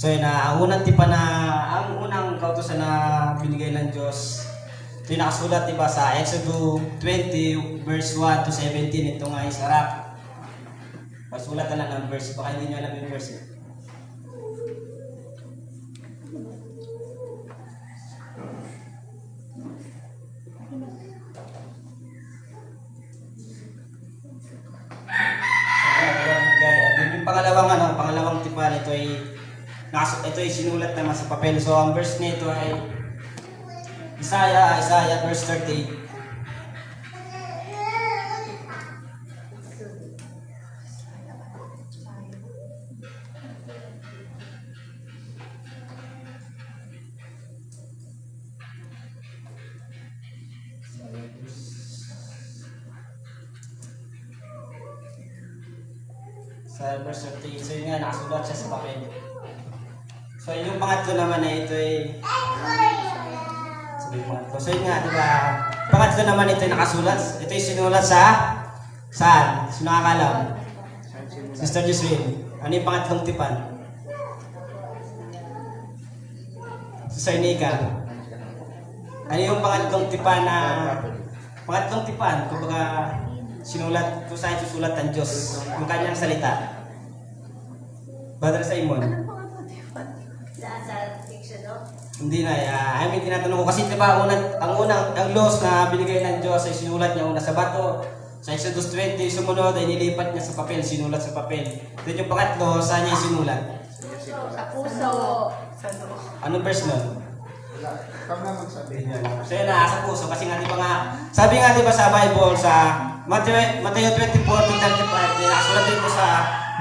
So yun, ang unang kautosan na binigay ng Diyos, ito yung nakasulat diba sa Exodus 20 verse 1 to 17. Ito nga isarap. Pasulat na lang ng verse, baka hindi nyo alam yung verse. Yung pangalawang tipan, ito ay sinulat naman sa papel. So ang verse nito ay Isaiah verse 38. Sa verse 38. So yun nga, nakasulat siya sa papel. So yung pangatlo naman na ito ay pangatlo. So yun nga, diba? Pangatlo naman ito ay nakasulat. Ito ay sinulat sa saan? Sino nakakalam? Sister Jocelyn. Ano yung pangatlong tipan? Sister Nika. Ano yung pangatlong tipan na kumbaga sinulat, kung saan susulat ang Diyos, yung kanyang salita. Brother Simon. Sa fiction, no? Hindi na, I mean, tinatanong ko kasi diba, ang laws na binigay ng Diyos ay sinulat niya una sa bato. Sa Exodus 20, sumunod ay nilipat niya sa papel, sinulat sa papel. Then yung pangatlo, saan niya sinulat? Sa puso. Sa noo. Anong verse nun? Ikaw na magsabi. So yun na, sa puso. Kasi nga, di ba nga, sabi nga di ba sa Bible, sa Mateo 24 to 35, nakasulat din po sa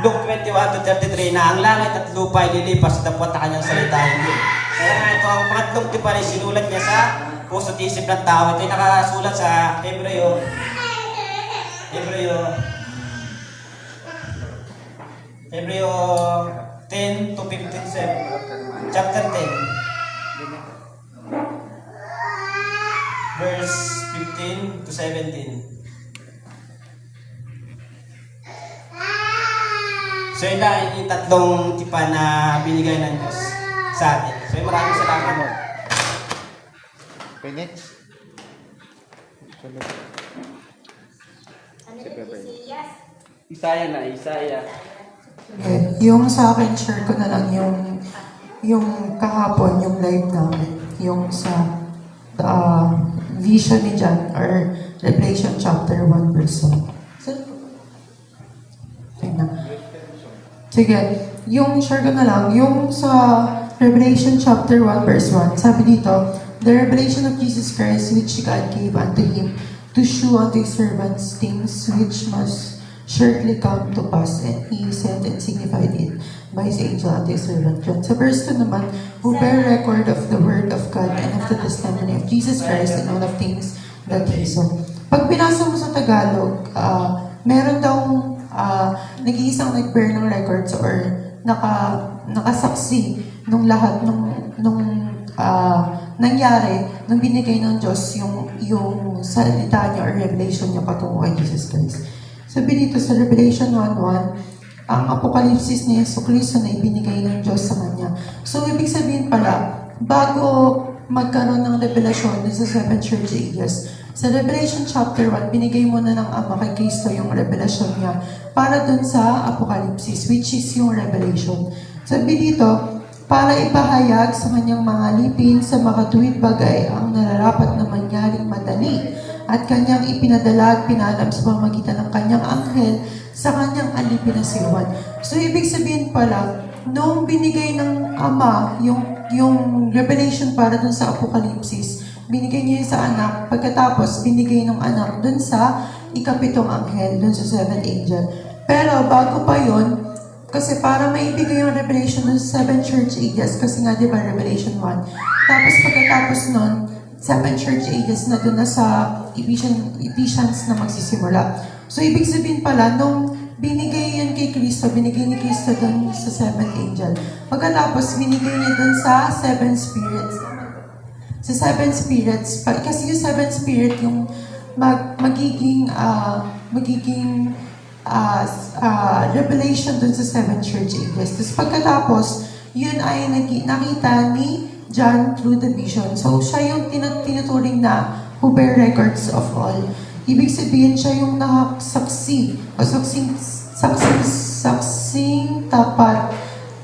Luke 21 to 33 na ang langit at lupa ay lilipas sa dapot na kanyang salita. Hindi. Kaya nga ito, ang pangatlong tipan ay sinulat niya sa puso at isip ng tao. Ito ay nakasulat sa Hebreo 10 to 15, chapter 10. Verse 15 to 17. So yun lang yung tatlong tipan na binigay ng Diyos sa atin. So yun, maraming salamat mo. Okay, next. Ano yung Isaiah? Isaiah. Yung sa akin, share ko na lang yung kahapon, yung live namin, yung sa vision ni John or Revelation chapter 1 verse 1. Sige, yung share ko na lang, yung sa Revelation chapter 1 verse 1, sabi dito, the revelation of Jesus Christ which God gave unto him to shew unto his servants things which must surely come to pass, and he sent and signified it by his angel unto his servant John. Sa verse 2 naman, who bear record of the word of God and of the testimony of Jesus Christ and all of things that he saw. Pag binasa mo sa Tagalog, meron daw nag-iisang nag-bear ng records or nakasaksi nung lahat nung nangyari nung binigay ng Diyos yung salita niya or revelation niya patungo kay Jesus Christ. Sabi dito sa Revelation 1:1, ang apokalipsis ni Yesu Cristo na ibinigay ng Diyos sa Kanya. So, ibig sabihin pala, bago magkaroon ng revelasyon sa 7 church ages, sa Revelation chapter 1, binigay muna ng Ama kay Kristo yung revelasyon niya para dun sa apokalipsis, which is yung revelation. Sabi dito, para ipahayag sa kanyang mga lipin sa makatuwid bagay ang nararapat na mangyaring madali at kanyang ipinadala at pinalam sa pamamagitan ng kanyang anghel sa kanyang alipin na si Juan. So, ibig sabihin pala, nung binigay ng Ama yung revelation para dun sa apokalipsis, binigay niya yun sa anak, pagkatapos binigay ng anak dun sa ikapitong anghel, dun sa 7th angel. Pero bago pa yun, kasi para maibigay yung revelation dun sa 7 church ages, kasi nga diba Revelation 1, tapos pagkatapos nun, 7 church ages na dun na sa Ephesians na magsisimula. So ibig sabihin pala, nung binigay yun kay Kristo, binigay ni Kristo dun sa 7th angel. Pagkatapos, binigay niya dun sa 7 spirits. Sa 7 spirits, kasi yung 7 spirit yung magiging revelation dun sa 7 church ages. Tapos pagkatapos, yun ay nakita ni John through the vision. So, siya yung tinuturing na who bear records of all. Ibig sabihin, siya yung nakasaksi o saksing tapat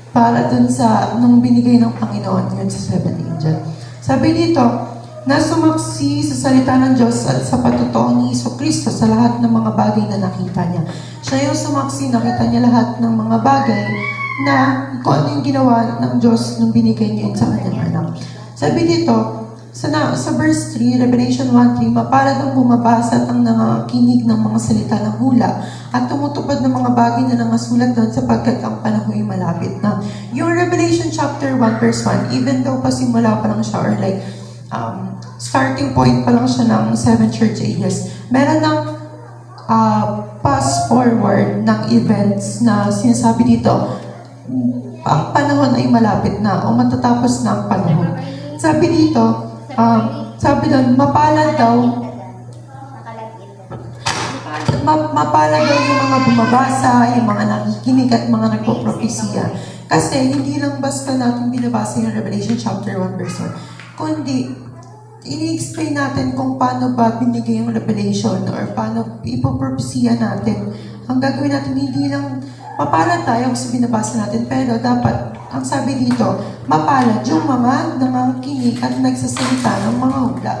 para dun sa nung binigay ng Panginoon yun sa seventh angel. Sabi dito, na sumaksi sa salita ng Diyos at sa patutuo ni Jesucristo sa lahat ng mga bagay na nakita niya. Siya yung sumaksi, nakita niya lahat ng mga bagay na kung ano yung ginawa ng Diyos nung binigay niya yun sa kanyang anak. Sabi dito, sa verse 3, Revelation 1:3, mapalad ang bumabasa at ang nangakinig ng mga salita ng hula at tumutupad ng mga bagay na nangasulat doon sapagkat ang panahon ay malapit na. Yung Revelation chapter 1 verse 1, even though pasimula pa lang siya or like starting point pa lang siya ng 7 church ages, meron ng pass forward ng events na sinasabi dito, ang panahon ay malapit na o matatapos na ang panahon. Sabi dito, sabi doon, mapalad daw yung mga bumabasa, yung mga nakikinig at mga nagpo-propesya. Kasi hindi lang basta natin binabasa yung Revelation chapter 1 verse 1, kundi ini-explain natin kung paano ba binigay yung revelation or paano ipopropesya natin. Ang gagawin natin, hindi lang mapalad tayo sa binabasa natin, pero dapat, ang sabi dito, mapalad yung mga nangakinig at nagsasalita ng mga hula.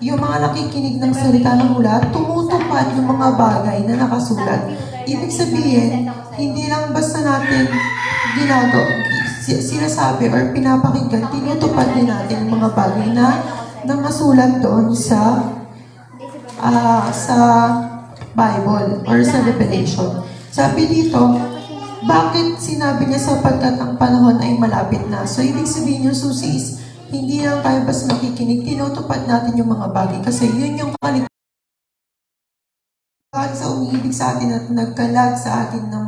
Yung mga nakikinig ng salita ng hula, tumutupad yung mga bagay na nakasulat. Ibig sabihin, hindi lang basta natin sinasabi or pinapakinggan, tinutupad din natin yung mga bagay na nakasulat doon sa Bible or sa Revelation. Sabi dito, bakit sinabi niya sapagkat ang panahon ay malapit na? So, ibig sabihin yung susi is, hindi lang tayo basta nakikinig, tinutupad natin yung mga bagay. Kasi yun yung kaligtasan sa umiibig sa atin at nagkalag sa atin ng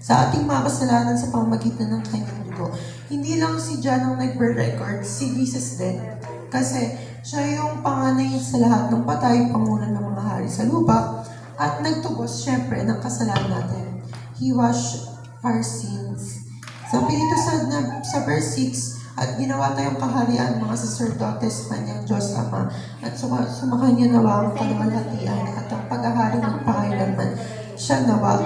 sa ating mga kasalanan sa pamamagitan ng kanyang dugo. Hindi lang si John ang nag-record, si Jesus din. Kasi siya yung panganay sa lahat ng patay, pangunan ng mga hari sa lupa, at nagtubos, syempre, ng kasalanan natin. He washed our sins. Sabi dito sa verse 6, at ginawa tayong kaharian, mga sacerdotes, kanyang Diyos Ama, at sumakanya nawa ang kaluwalhatian at ang paghahari ng pakailanman. Siya nawa.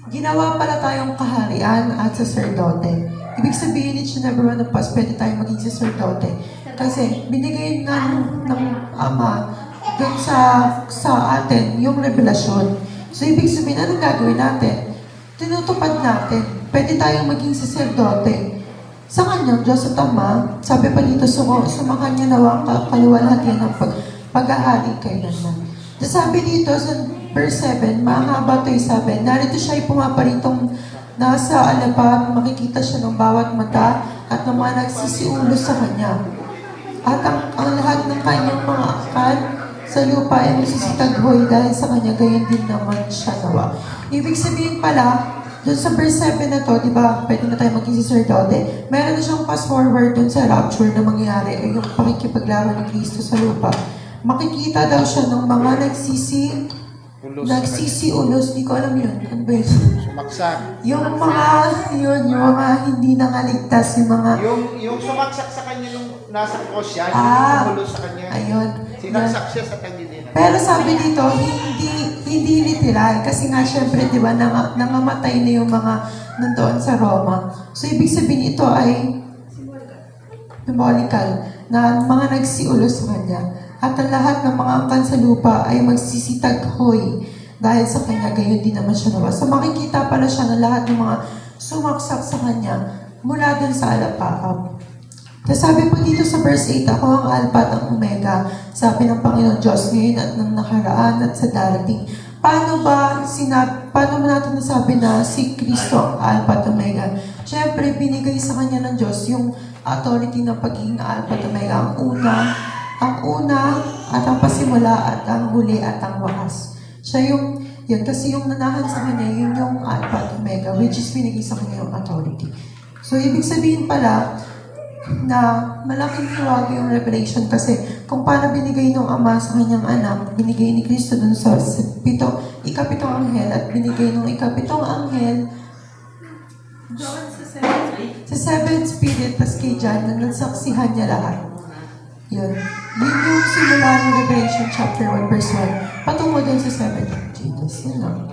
Ginawa pala tayong kaharian at sacerdote. Ibig sabihin, each and every one of us, pwede tayong maging sacerdote. Kasi binigay nga ng Ama doon sa atin yung revelasyon. So, ibig sabihin, anong gagawin natin? Tinutupad natin. Pwede tayong maging sacerdote. Sa kanyang Diyos at Ama, sabi pa dito, sumakan niya nawa ang kaluwalhatian ng pag-ahari kailanman. So, sabi dito sa verse 7, mahaba ito yung sabi, narito siya ay pumaparitong nasa alapa, makikita siya ng bawat mata at ng mga nagsisiulos sa kanya. At ang lahat ng kanyang mga akal sa lupa ay magsisitaghoy dahil sa kanya, gayon din naman siya nawa. Ibig sabihin pala, doon sa verse 7 na to, di ba, pwede na tayo maging sacerdote. Meron na siyang fast forward doon sa rapture na mangyayari, o yung pakikipaglaban ni Kristo sa lupa. Makikita daw siya ng mga nagsisiulos, di ko alam yun. Ano ba yun? Sumaksak. Yung mga hindi nangaligtas, yung mga... Yung sumaksak sa kanya nung nasa cross siya, Ah, yung tumulo sa kanya. ayun. Sinaksak siya sa kanya. Pero sabi dito, hindi literal. Kasi nga, syempre, di ba, nangamatay na yung mga nandoon sa Roma. So, ibig sabihin ito ay symbolical na mga nagsiulos sa kanya. At ang lahat ng mga angkan sa lupa ay magsisitaghoy dahil sa kanya, gayon din naman siya nawa. So, makikita pala siya na lahat ng mga sumaksak sa kanya mula dun sa alapaap. Tapos sabi po dito sa verse 8, ako ang Alpha at ang Omega, sabi ng Panginoon Diyos ngayon at ng nakaraan at sa darating. Paano mo natin nasabi na si Kristo ang Alpha at Omega? Siyempre, binigay sa kanya ng Diyos yung authority ng pagiging Alpha at Omega. Ang una at ang pasimula at ang huli at ang wakas. Siya yun, kasi yung nanahan sa kanya, yun yung Alpha at Omega, which is binigay sa kanya yung authority. So, ibig sabihin pala, na malaking hiwaga yung revelation kasi kung paano binigay ng Ama sa kanyang anak, binigay ni Kristo dun sa ikapitong anghel at binigay ng ikapitong anghel doon sa seven spirit, tas kay John, na nasaksihan niya lahat. Yun. Yun yung simula ng Revelation chapter 1 verse 1. Patungo din sa seven Jesus. Yun lang.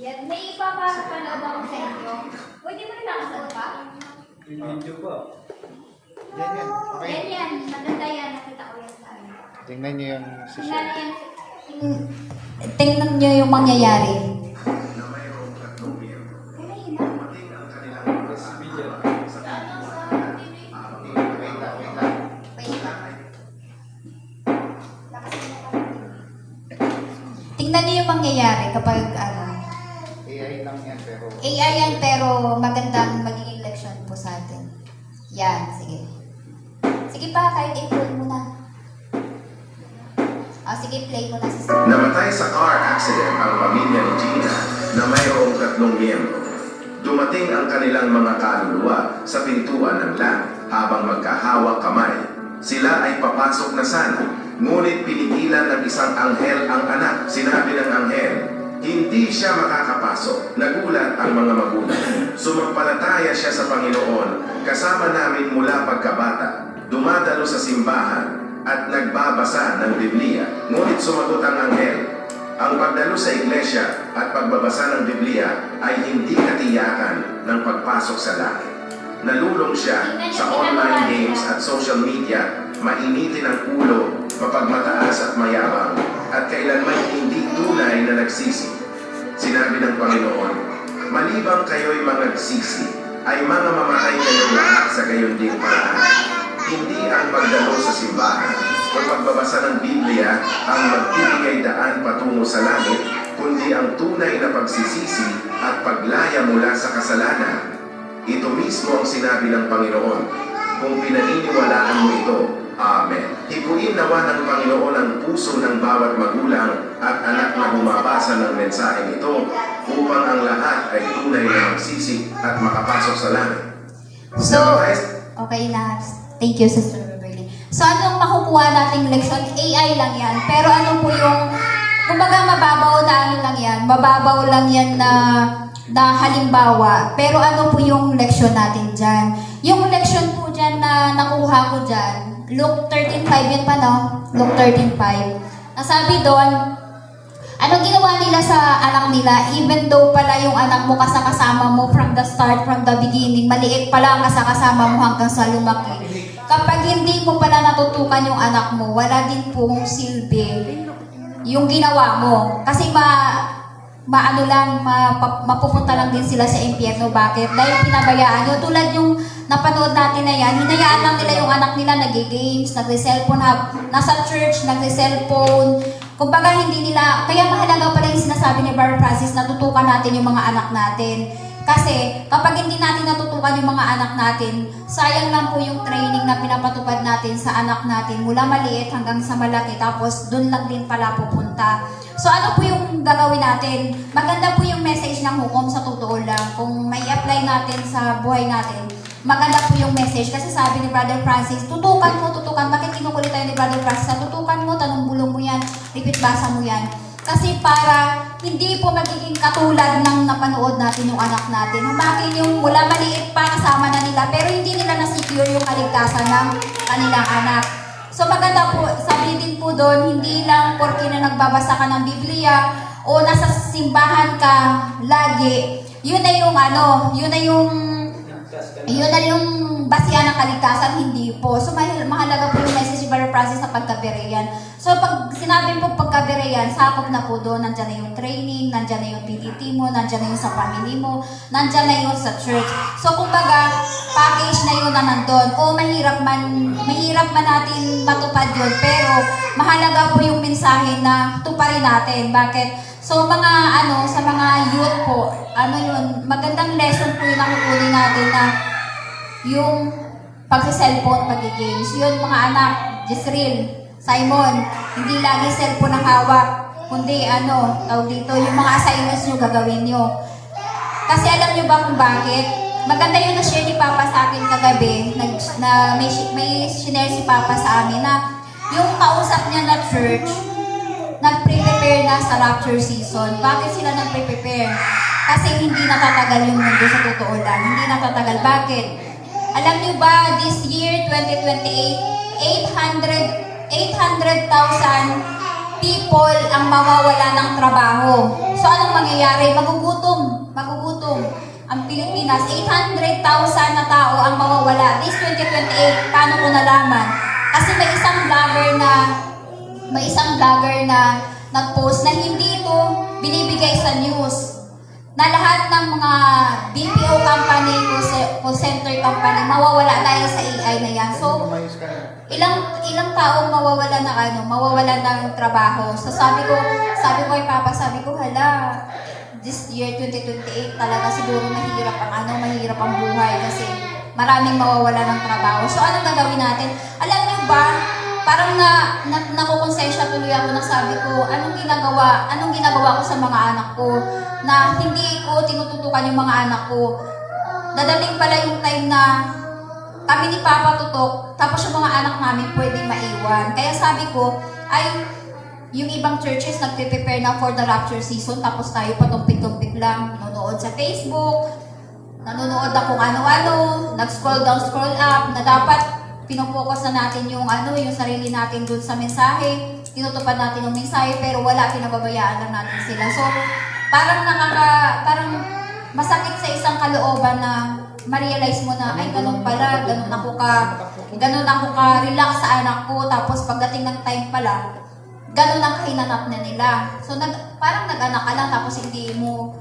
Yan, may ipapapanood ako sa inyo. Pwede mo nilakasan pa? Video po. Yan. Okay. Yan. Maganda yan. Nakita ko yan sa amin. Tingnan niyo yung Tingnan susunod. niyo yan. Tingnan niyo yung mangyayari. Kanina. Video. Wait lang. Wait lang. Tingnan niyo yung mangyayari kapag AI lang yan, pero... AI yan pero magandang magiging leksyon po sa atin. Yan, sige. Sige pa, kahit i-play mo na. Sige, play mo na si Sir. Namatay sa car accident ang pamilya ni Gina na mayroong 3 miyembro. Dumating ang kanilang mga kaluluwa sa pintuan ng langit habang magkahawak kamay. Sila ay papasok na sana, ngunit pinigilan ng isang anghel ang anak. Sinabi ng anghel, hindi siya makakapasok. Nagulat ang mga magulang. Sumampalataya siya sa Panginoon, kasama namin mula pagkabata. Dumadalo sa simbahan at nagbabasa ng Biblia. Ngunit sumagot ang anghel, ang pagdalo sa iglesia at pagbabasa ng Biblia ay hindi katiyakan ng pagpasok sa langit. Nalulong siya sa online games at social media, mainitin ang ulo, mapagmataas at mayabang, at kailanman hindi tunay na nagsisi. Sinabi ng Panginoon, malibang kayo'y mga nagsisi, ay mga mamatay kayong lahat sa gayon ding paraan. Hindi ang pagdalo sa simbahan o pagbabasa ng Biblia ang magbibigay daan patungo sa langit, kundi ang tunay na pagsisisi at paglaya mula sa kasalanan. Ito mismo ang sinabi ng Panginoon. Kung pinaniniwalaan mo ito, Amen. Hipuin nawa ng Panginoon ang puso ng bawat magulang at anak na bumabasa ng mensaheng ito upang ang lahat ay tunay na magsisi at makapasok sa langit. So, okay na. Thank you, Sister Beverly. So, anong makukuha nating leksyon? AI lang yan. Pero ano po yung, kumbaga mababaw na ano lang yan, mababaw lang yan na halimbawa. Pero ano po yung leksyon natin dyan? Yung leksyon po dyan na nakuha ko dyan, Luke 13:5 yun pa, no? Luke 13:5. Nasabi doon, anong ginawa nila sa anak nila, even though pala yung anak mo kasama mo from the start, from the beginning, maliit pa lang kasama mo hanggang sa lumaki. Kapag hindi mo pala natutukan yung anak mo, wala din pong silbi yung ginawa mo. Kasi mapupunta lang din sila sa impyerno. Bakit? Dahil pinabayaan nyo. Tulad yung napanood natin na yan, hinayaan lang nila yung anak nila nag-games, nag-cellphone, nasa church, nag-cellphone. Kumbaga hindi nila, kaya mahalaga pala yung sinasabi ni Brother Francis, natutukan natin yung mga anak natin. Kasi kapag hindi natin natutukan yung mga anak natin, sayang lang po yung training na pinapatupad natin sa anak natin mula maliit hanggang sa malaki, tapos dun lang din pala pupunta. So ano po yung gagawin natin? Maganda po yung message ng hukom sa totoo lang. Kung may apply natin sa buhay natin, maganda po yung message. Kasi sabi ni Brother Francis, tutukan mo. Bakit kinukulit tayo ni Brother Francis? Tutukan mo, tanong bulong mo yan, repeat basa mo yan. Kasi para hindi po magiging katulad ng napanood natin yung anak natin. Bakit yung mula maliit pa kasama na nila, pero hindi nila na-secure yung kaligtasan ng kanilang anak. So maganda po, sabi din po doon, hindi lang porke na nagbabasa ka ng Biblia o nasa simbahan ka lagi, yun na yung basihan ng kaligtasan, hindi po. So mahalaga po yung message ni Brother Francis sa pagkabereyan. So pag sinabi po pagkabereyan, sakop na po doon, nandyan na yung training, nandyan na yung PDT mo, nandyan na yung sa family mo, nandyan na yung sa church. So kumbaga, package na yun na nandun. O mahirap man natin matupad yun, pero mahalaga po yung mensahe na tuparin natin. Bakit? So sa mga youth po, magandang lesson po yung nakukunin natin na yung pagsa-cellphone, pag-games. Yun mga anak, Jezreel, Simon, hindi lagi cellphone ang hawak, kundi yung mga assignments nyo gagawin nyo. Kasi alam nyo ba kung bakit? Maganda yun na-share ni Papa sa akin kagabi, may share si Papa sa amin na yung kausap niya na church, nag-pray nagpe-prepare na sa rapture season. Bakit sila nagpe-prepare? Kasi hindi natatagal yung mundo sa totoo lang. Hindi natatagal. Bakit? Alam niyo ba, this year, 2028, 800,000 people ang mawawala ng trabaho. So, anong mangyayari? Magugutom. Magugutom. Ang Pilipinas, 800,000 na tao ang mawawala. This 2028, paano ko nalaman? Kasi may isang vlogger na nag-post na hindi ito binibigay sa news. Na lahat ng mga BPO company, call center company, mawawala dahil sa AI na yan. So, Umayos ka na. ilang taong mawawala ng trabaho. So sabi ko kay Papa, hala, this year 2028 talaga siguro mahirap ang buhay kasi maraming mawawala ng trabaho. So anong gagawin natin? Alam niyo ba, parang nakukonsensya tuloy ako na sabi ko, anong ginagawa ko sa mga anak ko na hindi ko tinututukan yung mga anak ko. Dadating pala yung time na kami ni Papa tutok, tapos yung mga anak namin pwedeng maiwan. Kaya sabi ko, yung ibang churches nagpe-prepare na for the rapture season, tapos tayo patumpik-tumpik lang, nanonood sa Facebook, nanonood na kung ano-ano, nag-scroll down, scroll up, na dapat pinopokus na natin yung sarili natin dun sa mensahe, tinutupad natin yung mensahe, pero wala, pinababayaan lang natin sila. So, parang masakit sa isang kalooban na ma-realize mo na, ay, ganun pala, ganun ako ka-relax sa anak ko, tapos pagdating ng time pala, ganun ang kahinanap na nila. So, parang nag-anak ka lang, tapos hindi mo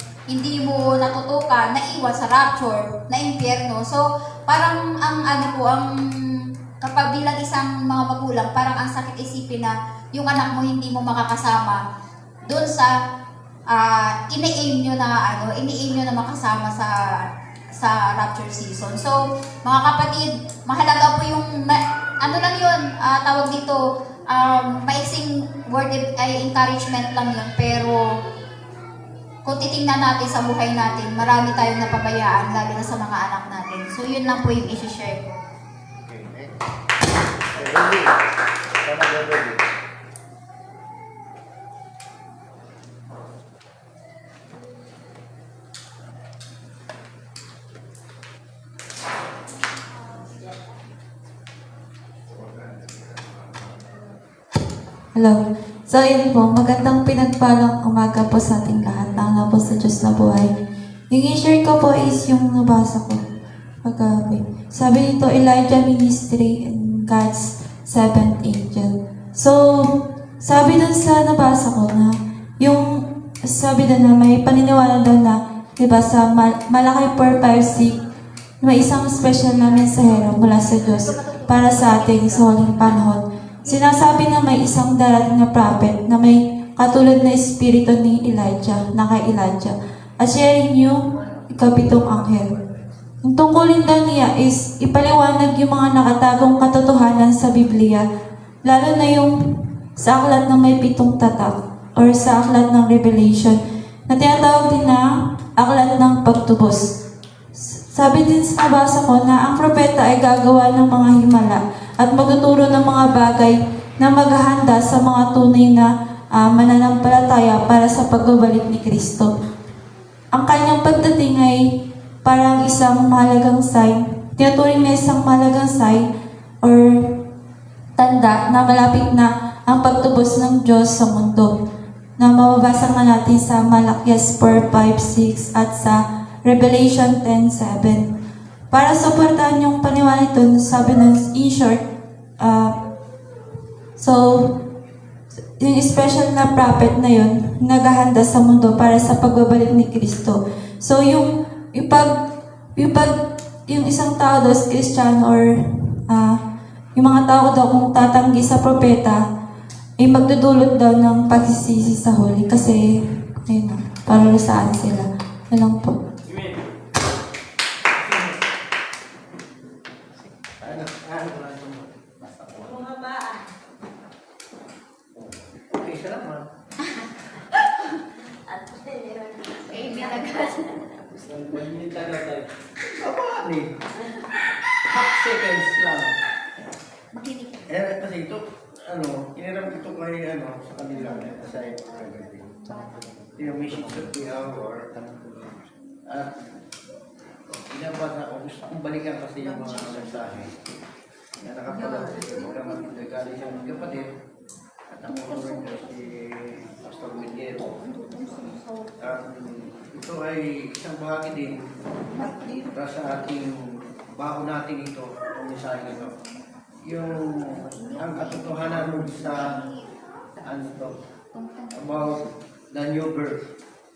natutukan, naiwan sa rapture, na impyerno. So, parang kapag bilang isang mga magulang, parang ang sakit isipin na yung anak mo hindi mo makakasama doon sa ini-aim nyo na makasama sa rapture season. So, mga kapatid, mahalaga po yung, tawag dito, maiksing word ay encouragement lang yun, pero kung titingnan natin sa buhay natin, marami tayong napabayaan, lalo na sa mga anak natin. So, yun lang po yung isi-share ko. Okay, next. Okay, ready. Tama na, ready. Hello. So, yun po, magandang pinagpalang umaga po sa ating lahat. Tanga po sa Diyos na buhay. Yung i-share ko po is yung nabasa ko kagabi. Sabi nito, Elijah Ministry and God's Seventh Angel. So, sabi dun sa nabasa ko na, sabi dun na may paniniwala daw na, diba, sa Malaki 4:5-6, may isang special na mensahero mula sa Diyos para sa ating sa huling panahon. Sinasabi na may isang darating na prophet na may katulad na espiritu ni Elijah, na kay Elijah. At siya rin yung ikapitong anghel. Ang tungkulin daw niya is ipaliwanag yung mga nakatagong katotohanan sa Biblia, lalo na yung sa aklat ng may 7 tatak or sa aklat ng Revelation, na tinatawag din na aklat ng pagtubos. Sabi din sa nabasa ko na ang propeta ay gagawa ng mga himala at magtuturo ng mga bagay na maghahanda sa mga tunay na mananampalataya para sa pagbabalik ni Kristo. Ang kanyang pagdating ay parang isang mahalagang sign, tinuturing na isang mahalagang sign or tanda na malapit na ang pagtubos ng Diyos sa mundo, na mababasa nga natin sa Malakias 4:5-6 at sa Revelation 10:7. Para suportahan yung paniwala ito, sabi ng in short, yung special na prophet na yun, naghahanda sa mundo para sa pagbabalik ni Kristo. So, yung isang tao daw is Christian or yung mga tao daw kung tatanggi sa propeta, ay magdudulot daw ng pagsisisi sa huli kasi, ayun na, parulasaan sila. Yan lang po. Okay, salamat. Mag-minute agad tayo. Aba, ni. Half seconds lang. Makinig. Kasi ito, iniram ito ay ano, sa kanila, aside kagabi. Yung message of the hour, at binabasa ko, gusto kong balikan kasi yung mga mensahe na nakapala sa programang nagkali siya ng kapatid at ang mga si Pastor Miguel. Ito ay isang bahagi din para sa ating bago natin ito, ang mensahe nito. Yung ang katotohanan sa ano to, about the new birth,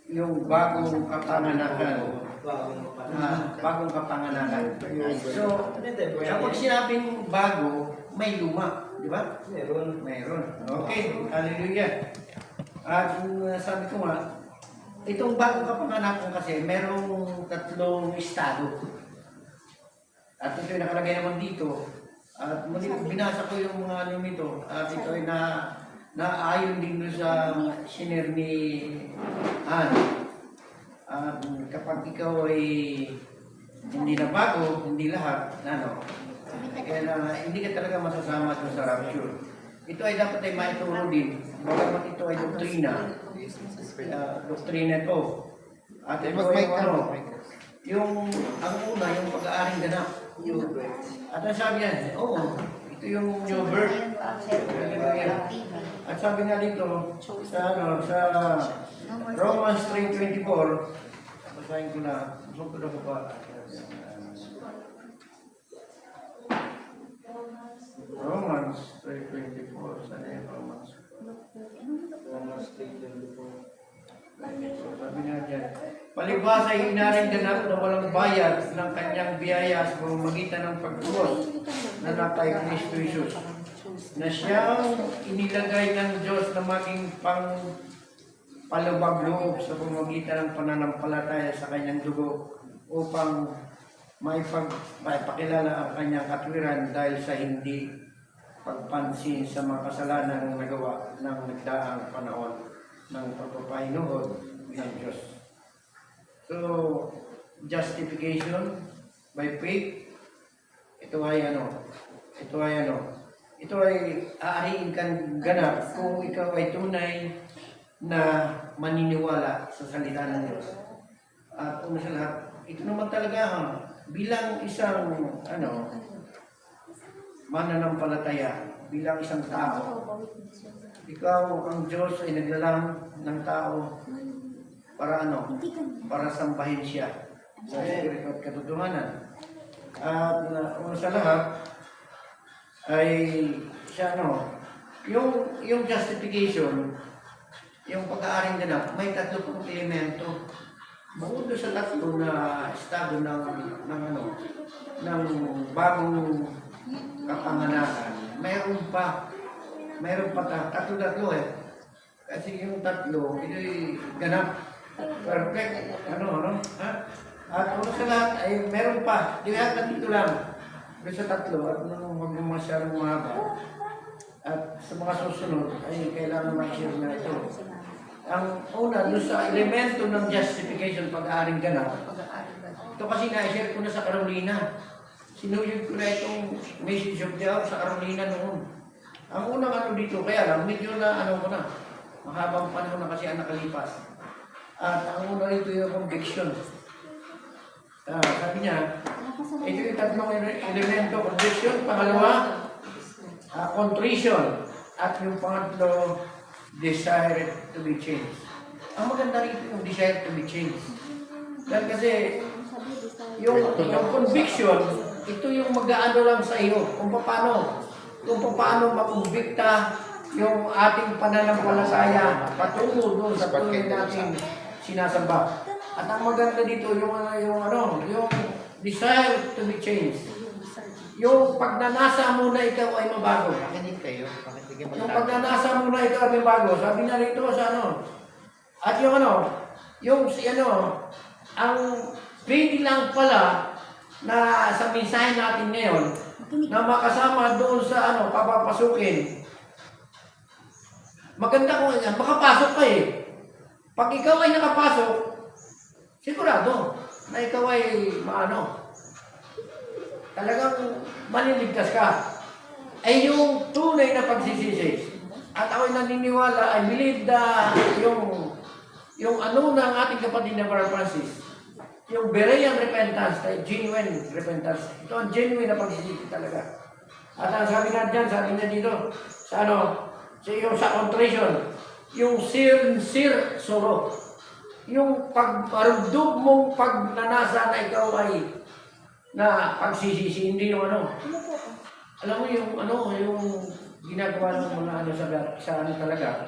yung bagong kapanganakan. Bagong kapanganakan. So, kapag sinabing bago, may luma, di ba? Meron. Okay, hallelujah. At sabi ko nga, itong bagong kapanganakan kasi, merong 3 estado. At ito yung nakalagay naman dito. At muli, binasa ko yung mga ano nito. At ito ay naayon din doon sa siner ni Anne. Kapag ikaw ay hindi na bago, hindi lahat, kaya na, hindi ka talaga masasama doon sa rapture. Ito ay dapat ay maituro din. Bagamat ito ay doktrina. Doktrina ito. At ito ay ang una, yung pag-aaring ganap. At ang sabi niya, ito yung new birth. At sabi nga dito, sa Romans 3:24, basahin ko na, sumpunod ko pa. Romans 3:24, saan yung Romans? Romans 3:24. Sabi nga dyan, palibhas ay inaring ganap na walang bayad ng kanyang biyaya sa pamamagitan ng pagtulos na nakay Kristo Jesus, na siyang inilagay ng Diyos na maging palubag loob sa pamamagitan ng pananampalataya sa kanyang dugo upang maipakilala ang kanyang katwiran dahil sa hindi pagpansin sa mga kasalanan ng nagawa ng nagdaang panahon ng pagpapahinuhod ng Diyos. So, justification by faith, ito ay aariin kang ganap kung ikaw ay tunay na maniniwala sa salita ng Diyos. At una sa lahat, ito naman talaga bilang isang mananampalataya, bilang isang tao. Ikaw, ang Diyos ay naglalang ng tao para para sambahin siya sa Espiritu at katotohanan. At una sa lahat ay siya yung justification, yung pag-aaring ganap, may 3 pang elemento. Bukod sa 3 na estado ng bagong kapanganakan, mayroon pa 3 kasi yung 3 ito'y ganap, perfect, at una sa lahat ay meron pa, di ba dito lang doon sa 3 at huwag mo masyadong mahaba. At sa mga susunod ay kailangan mag-share na ito. Ang una, doon sa elemento ng justification, pag-aaring ganap, ito kasi na-share ko na sa Carolina. Sinuyod ko na itong message of the hour sa Carolina noon. Ang unang dito, kaya lang, medyo na mahabang panahon na kasi ang nakalipas. At ang una dito yung conviction. Sabi niya, ito yung 3 elemento, conviction, pangalawa, contrition, at yung pangatlo, desire to be changed. Ang maganda rito yung desire to be changed. Dahil kasi, yung conviction, ito yung mag-aano lang sa iyo, kung paano makumbikta yung ating pananampalataya patungo doon sa tunay natin sinasamba. At ang maganda dito, yung desire to be changed. Yung pagnanasa mo na ikaw ay mabago. Yung pagnanasa mo na ikaw ay mabago. Sabi na rito sa At ang pwede lang pala na sa mensahe natin ngayon na makasama doon sa papapasukin. Maganda kung makapasok ka eh. Pag ikaw ay nakapasok, sigurado na ikaw ay talagang maliligtas ka. Ay yung tunay na pagsisisi. At ako'y naniniwala, I believe yung ano ng ating kapatid na Brother Francis, yung Berean repentance, genuine repentance. Ito ang genuine na pagsisisi talaga. At ang sabi nga dyan, sabi nga dito, sa sa contrition, yung sincere sorrow. Yung pagparugdog mong pagnanasa na ikaw ay na pagsisisi, hindi yung ano. Alam mo yung ginagawa ng mga sa talaga,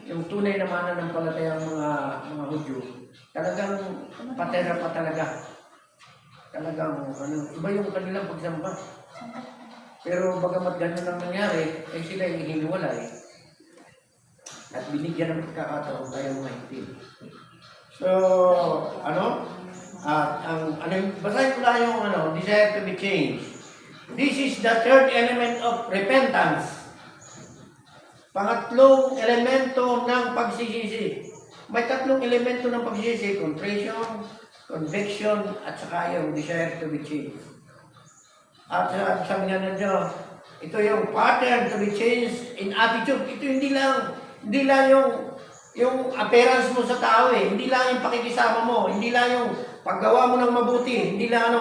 yung tunay na mananampalatayang mga Hudyo, talagang patera pa talaga. Talagang iba yung kanilang pagsamba. Pero bagamat gano'n ang nangyari, ay sila ay hiniwalay at binigyan ng pagkakataon tayo mahigpit. So, basahin ko lang yung desire to be changed. This is the third element of repentance. Pangatlong elemento ng pagsisisi. May tatlong elemento ng pagsisisi: contrition, conviction, at saka yung desire to be changed. At sabi nga na Diyos, ito yung pattern to be changed in attitude. Ito hindi lang yung appearance mo sa tao hindi lang yung pakikisama mo, hindi lang yung paggawa mo ng mabuti, hindi lang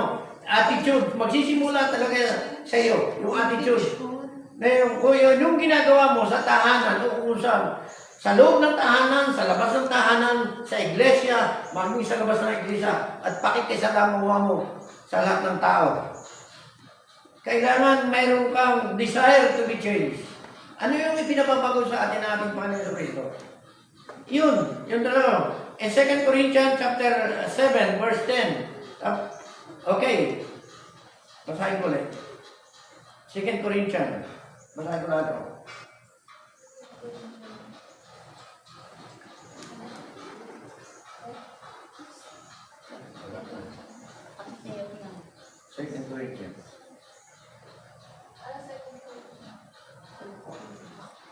attitude. Magsisimula talaga sa iyo, yung attitude. Na yung ginagawa mo sa tahanan, sa loob ng tahanan, sa labas ng tahanan, sa iglesia, maging sa labas ng iglesia, at pakikisama mo sa lahat ng tao. Kailangan mayroon kang desire to be changed. Ano yung ipinapabago sa atin ng ating Panginoon Kristo? Yung dalawa. In 2 Corinthians chapter 7, verse 10. Okay. Basahin ko ulit. 2 Corinthians. Basahin ko na ito. Second Corinthians.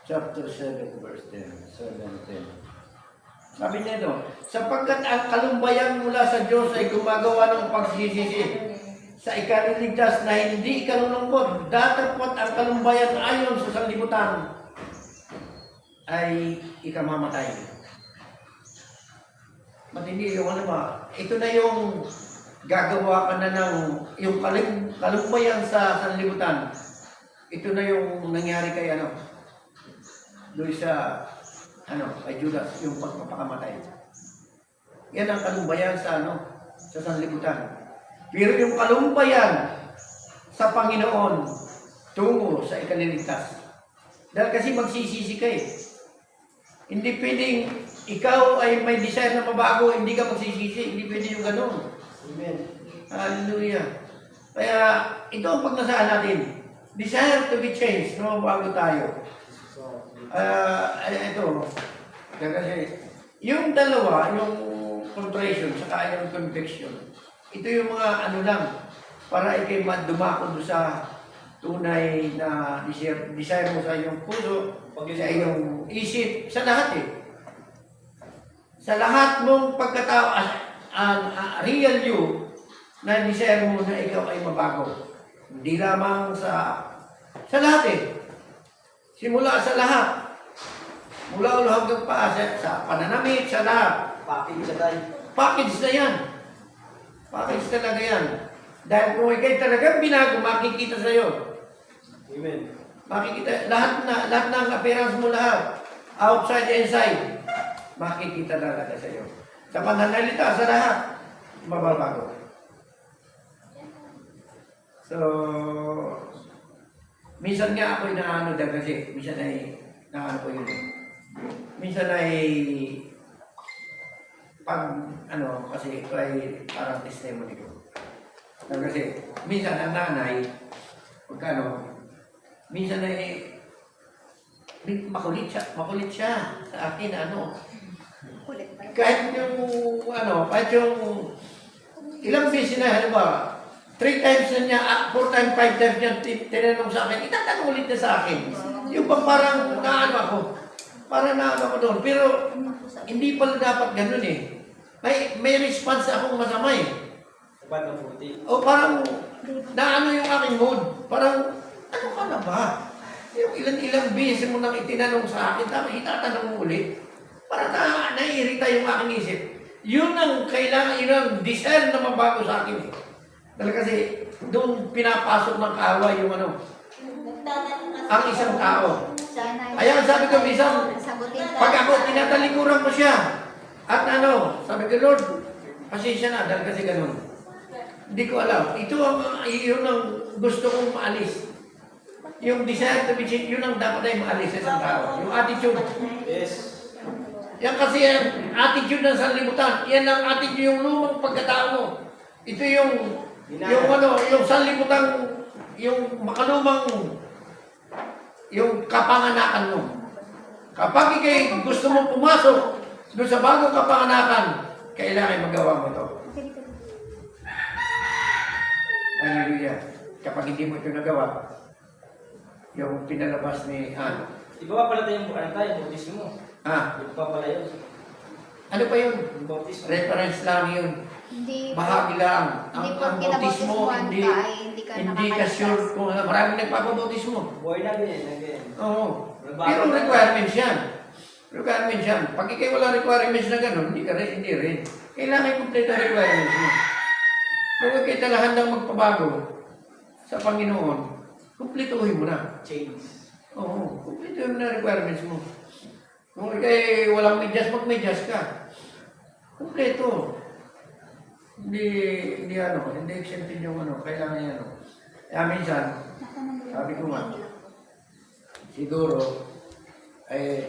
Chapter 7, verse 10. 7:10. Sabi niya ito, sapagkat ang kalumbayan mula sa Diyos ay gumagawa ng pagsisisi sa ikaliligtas na hindi ikalulungkot. Datapot ang kalumbayan ayon sa sanlibutan ay ikamamatay. Matindi yung ito na yung gagawa ka na ng yung kalumbayan sa sanlibutan. Ito na yung nangyari kay doon sa kay Judas, yung pagpapakamatay. Yan ang kalumbayan sa sanlibutan. Pero yung kalumbayan sa Panginoon tungo sa ikaliligtas. Dahil kasi magsisisi ka Hindi pwedeng ikaw ay may desire na mabago, hindi ka magsisisi. Hindi pwede yung ganun. Amen. Hallelujah. Kaya ito ang pagnasaan natin. Desire to be changed, na mabago tayo. Ito, kasi yung dalawa, yung contrition, saka yung conviction, ito yung mga lang, para ikay dumako doon sa tunay na desire mo sa iyong puso, sa iyong isip, sa lahat Sa lahat mong pagkatao, real you, na desire mo na ikaw ay mabago. Hindi lamang sa lahat Simula sa lahat. Mula ulo hanggang paa, sa pananamit, sa lahat. Package na yan. Package talaga yan. Dahil kung ikay talagang binago, makikita sa'yo. Amen. Makikita, lahat ng appearance mo lahat, outside, inside, makikita talaga sa'yo. Sa pananalita, sa lahat, mababago. So, minsan nga ako'y kasi minsan ay ko yun. Minsan ay kasi ito ay parang testimony ko. Kasi minsan ang nanay, minsan ay makulit siya sa akin kahit yung ilang beses na 3 times na niya, 4 times, 5 times niya tinanong sa akin, itatanong ulit na sa akin. Yung parang naano ako doon. Pero hindi pala dapat ganun May response akong masama O parang naano yung aking mood. Parang, ano ka na ba? Yung ilang beses mo nang itinanong sa akin, tapos itatanong mo ulit. Para naiirita yung aking isip. Yun ang kailangan, yun ang desire na mabago sa akin. Dahil kasi doon pinapasok ng kaaway yung ang isang tao. Ayan, sabi ko, minsan, pag ako tinatalikuran ko siya, at sabi ko, Lord, pasensya na, dahil kasi ganun. Hindi ko alam. Yun ang gusto kong maalis. Yung desire to be changed, yun ang dapat ay maalis sa isang tao. Yung attitude. Yes. Yan kasi ang attitude ng sanlibutan. Yan ang attitude, yung lumang pagkatao mo. Ito yung sanlibutan, yung makalumang, yung kapanganakan mo. Kapag ikay gusto mong pumasok doon sa bagong kapanganakan, kailangan magawa mo ito. Hallelujah. Kapag hindi mo ito nagawa, yung pinalabas ni Di ba pala tayo bautismo mo? Di ba pala yun? ano pa yun? Yung bautismo. Reference lang yun. Hindi Bahagi lang. Hindi Ang po bautismo, kinabautismuhan hindi, ka ay hindi ka hindi ka nakakaligtas. sure kung maraming nagpapabautismo. Born again. Oo. Pero requirements yan. Requirements yan. Pag ikay wala requirements na gano'n, hindi rin. Kailangan i-complete ang requirements mo. Kung ikay talahandang magpabago sa Panginoon, kumplituhin mo na. Change. Oo, kumplituhin mo na requirements mo. Kung ikay walang medyas, mag-medyas ka. Kumpleto. Hindi exempted yung kailangan yan. Kaya minsan, sabi ko nga, siguro,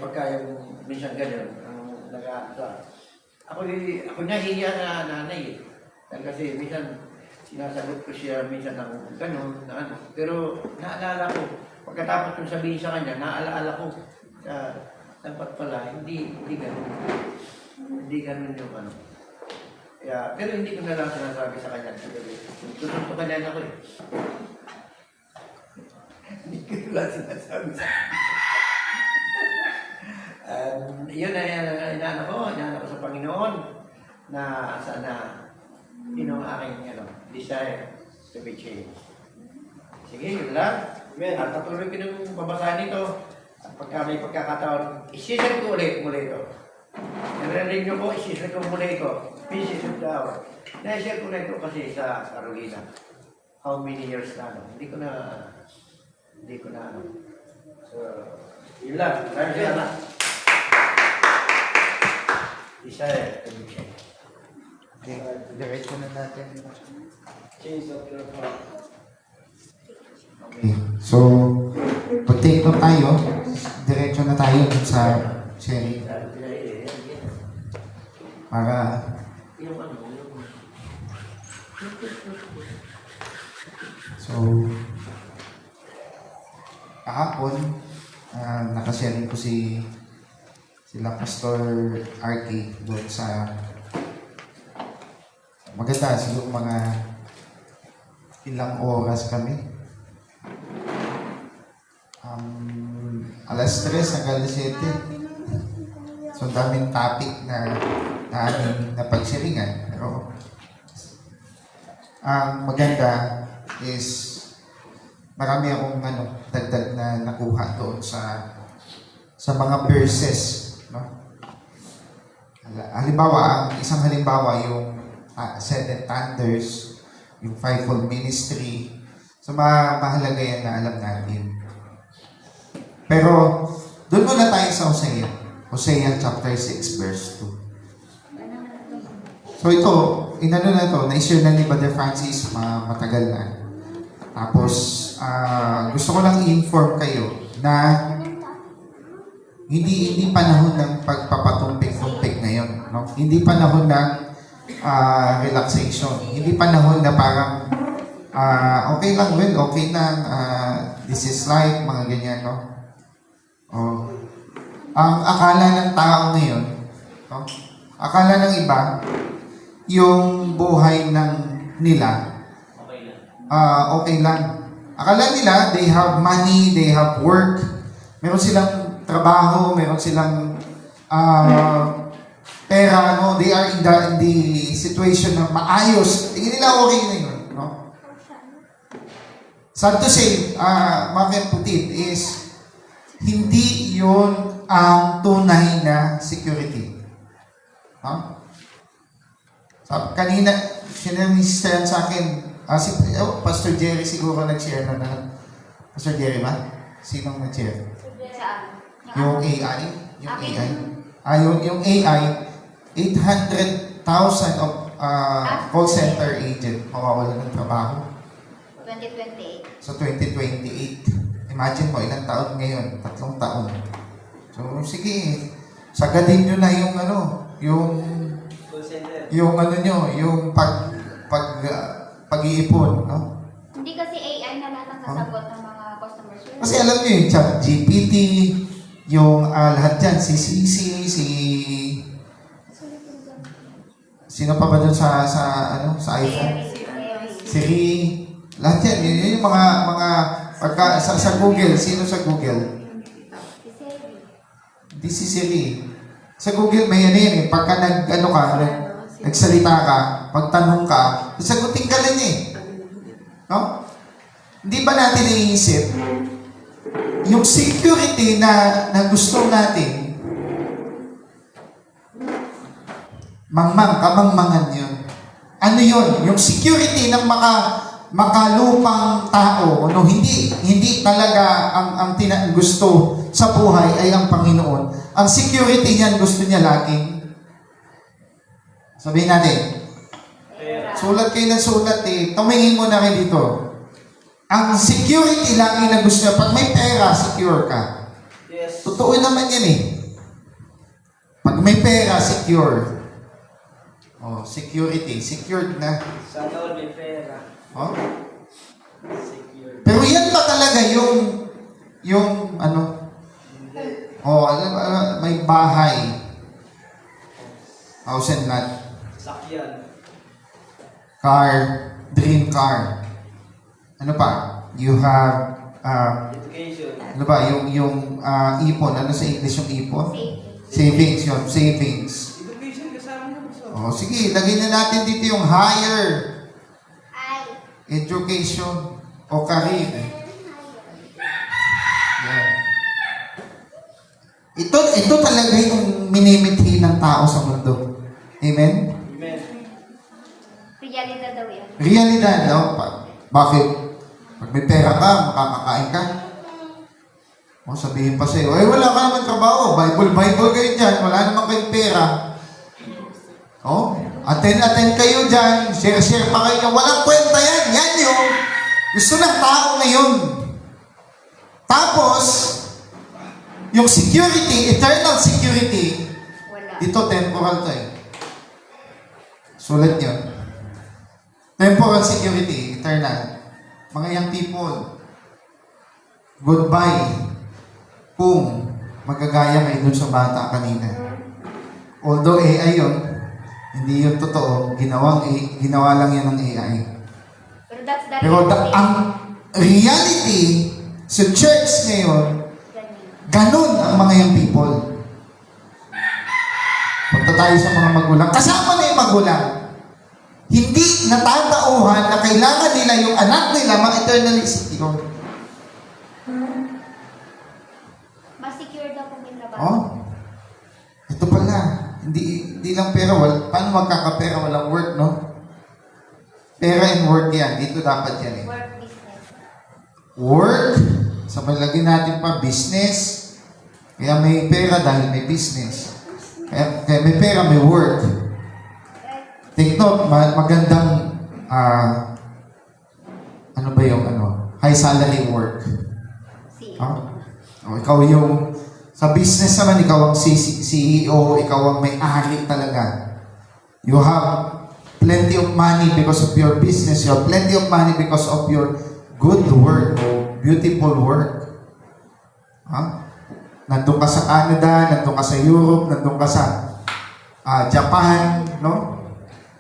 pagka yung minsan ganyan, ang nag-aasa. Ako nahihiya na nanay eh. Dahil kasi minsan, sinasagot ko siya minsan ng gano'n, Pero naalala ko, pagkatapos kong sabihin sa kanya, naalaala ko sa dapat pala, hindi gano'n. Hindi gano'n yung Kaya, pero hindi ko na lang sinasabi sa kanya. Gusto ka na ako eh. Hindi ko lang sinasabi sa kanya. Yun na inaano ko sa Panginoon na sana ang aking desire to be changed. Sige, yun lang. Amen. At patuloy ko nung babasahin ito. At pagka may pagkakataon, isishare ko muli ito. Narinig nyo po, isishare ko muli ito. Pieces of the hour. Na-share ko na ito kasi sa Carolina. How many years na Hindi ko na So, yun lang. Maraming salamat. Desire to be changed. Diretso na natin. Change of your heart. Okay. So, pag-take note tayo, diretso na tayo sa sharing. Para so, kahapon, nakasharing ko sila Pastor Arky doon sa maganda siguro mga ilang oras kami. Alas 3 hanggang alas 7. So, daming topic na aming napagsiringan. Pero, ang maganda is marami akong dagdag na nakuha doon sa mga verses. No? Halimbawa, isang halimbawa yung Seven Thunders, yung Fivefold Ministry. So, mahalaga yan na alam natin. Pero, doon muna tayo sa Hosea. Hosea chapter 6, verse 2. So, ito, na-share na ni Brother Francis matagal na. Tapos, gusto ko lang i-inform kayo na hindi panahon ng pagpapatumpik-tumpik ngayon. No? Hindi panahon ng relaxation. Hindi panahon na parang okay lang, okay na, this is life, mga ganyan, no? Ang akala ng tao ngayon, no? Akala ng iba, yung buhay nila, okay lang. Akala nila, they have money, they have work, meron silang trabaho, meron silang pera, no? They are in the situation na maayos. Tingin nila okay na yun, no? Sad to say, Ma'am Putit, is hindi yun ang tunay na security. Ha? Kanina, sinare ni Sister Ann sa akin, Pastor Jerry siguro nag-share na. Pastor Jerry ba? Sinong nag-share? Yung AI? Yung AI? Yung AI, 800,000 of call center agent mawawalan ng trabaho 2028. sa 2028. Imagine mo, ilang taon ngayon? 3 taon. So, sige, sagadin nyo na yung pag-iipon, no? Hindi kasi AI na lahat ang sasagot ng mga customer service. Kasi alam nyo yung ChatGPT, yung lahat dyan, si sino pa ba dun sa iPhone? Siri, lahat yan, yun yung mga sa Google, sino sa Google? Hindi si Siri. Sa Google may yan eh, pagka nagsalita ka, pagtanong ka, sagutin ka lang eh. No? Hindi ba natin naiisip yung security na gusto natin, kamangmangan yun. Ano yun? Yung security ng makalupang tao, no? Hindi talaga ang gusto sa buhay ay ang Panginoon. Ang security niyan gusto niya laging, sabihin natin, sulat kayo ng sulat eh, tumingin mo na kayo dito. Ang security lagi na gusto niya, pag may pera, secure ka. Yes. Totoo naman yan eh. Pag may pera, secure. Oh, security. Secured na. Sana all may pera. Oh. Secure. Pero yan ba talaga yung oh, may bahay. House and lot. Sakyan. Car. Dream car. Ano pa? You have, Education. ano ba? Yung ipon. Ano sa English yung ipon? Savings. Yun. Savings. Education kasama na po. Oh, sige. Lagay na natin dito yung higher education o career. Yan. Ito talaga yung minimithi ng tao sa mundo. Amen? Amen. Realidad daw yan. Realidad, no? Bakit? Pag may pera ka, makakakain ka. O sabihin pa sa'yo, wala ka naman trabaho. Bible kayo dyan. Wala naman kayong pera. Attend kayo dyan. Share pa kayo. Walang kwenta yan. Yan yung gusto ng tao ngayon. Tapos, yung security, eternal security, Wala. dito temporal to eh. Sulat yun. Temporal security, eternal. Mga young people, goodbye kung magagaya kayo dun sa bata kanina. Although AI yun, hindi yun totoo. Ginawa lang yan ng AI. Pero that's the Pero reality. ang reality sa church ngayon, ganun ang mga young people. Punta tayo sa mga magulang. Kasama na yung magulang. Hindi natatauhan na kailangan nila yung anak nila ma-eternally secure. Mas secure daw kung may trabaho. Oh? Ito pala. Hindi lang pera. Paano magkakapera? Walang work, no? Pera and work yan. Dito dapat yan eh. Work business. Work. Sabay lagyan natin pa business. Kaya may pera dahil may business. Kaya may pera, may work. Take note, magandang high salary work. Ikaw yung sa business naman, ikaw ang CEO, ikaw ang may-ari talaga. You have plenty of money because of your business. You have plenty of money because of your good work, beautiful work. Nandun ka sa Canada, nandun ka sa Europe, nandun ka sa Japan, no?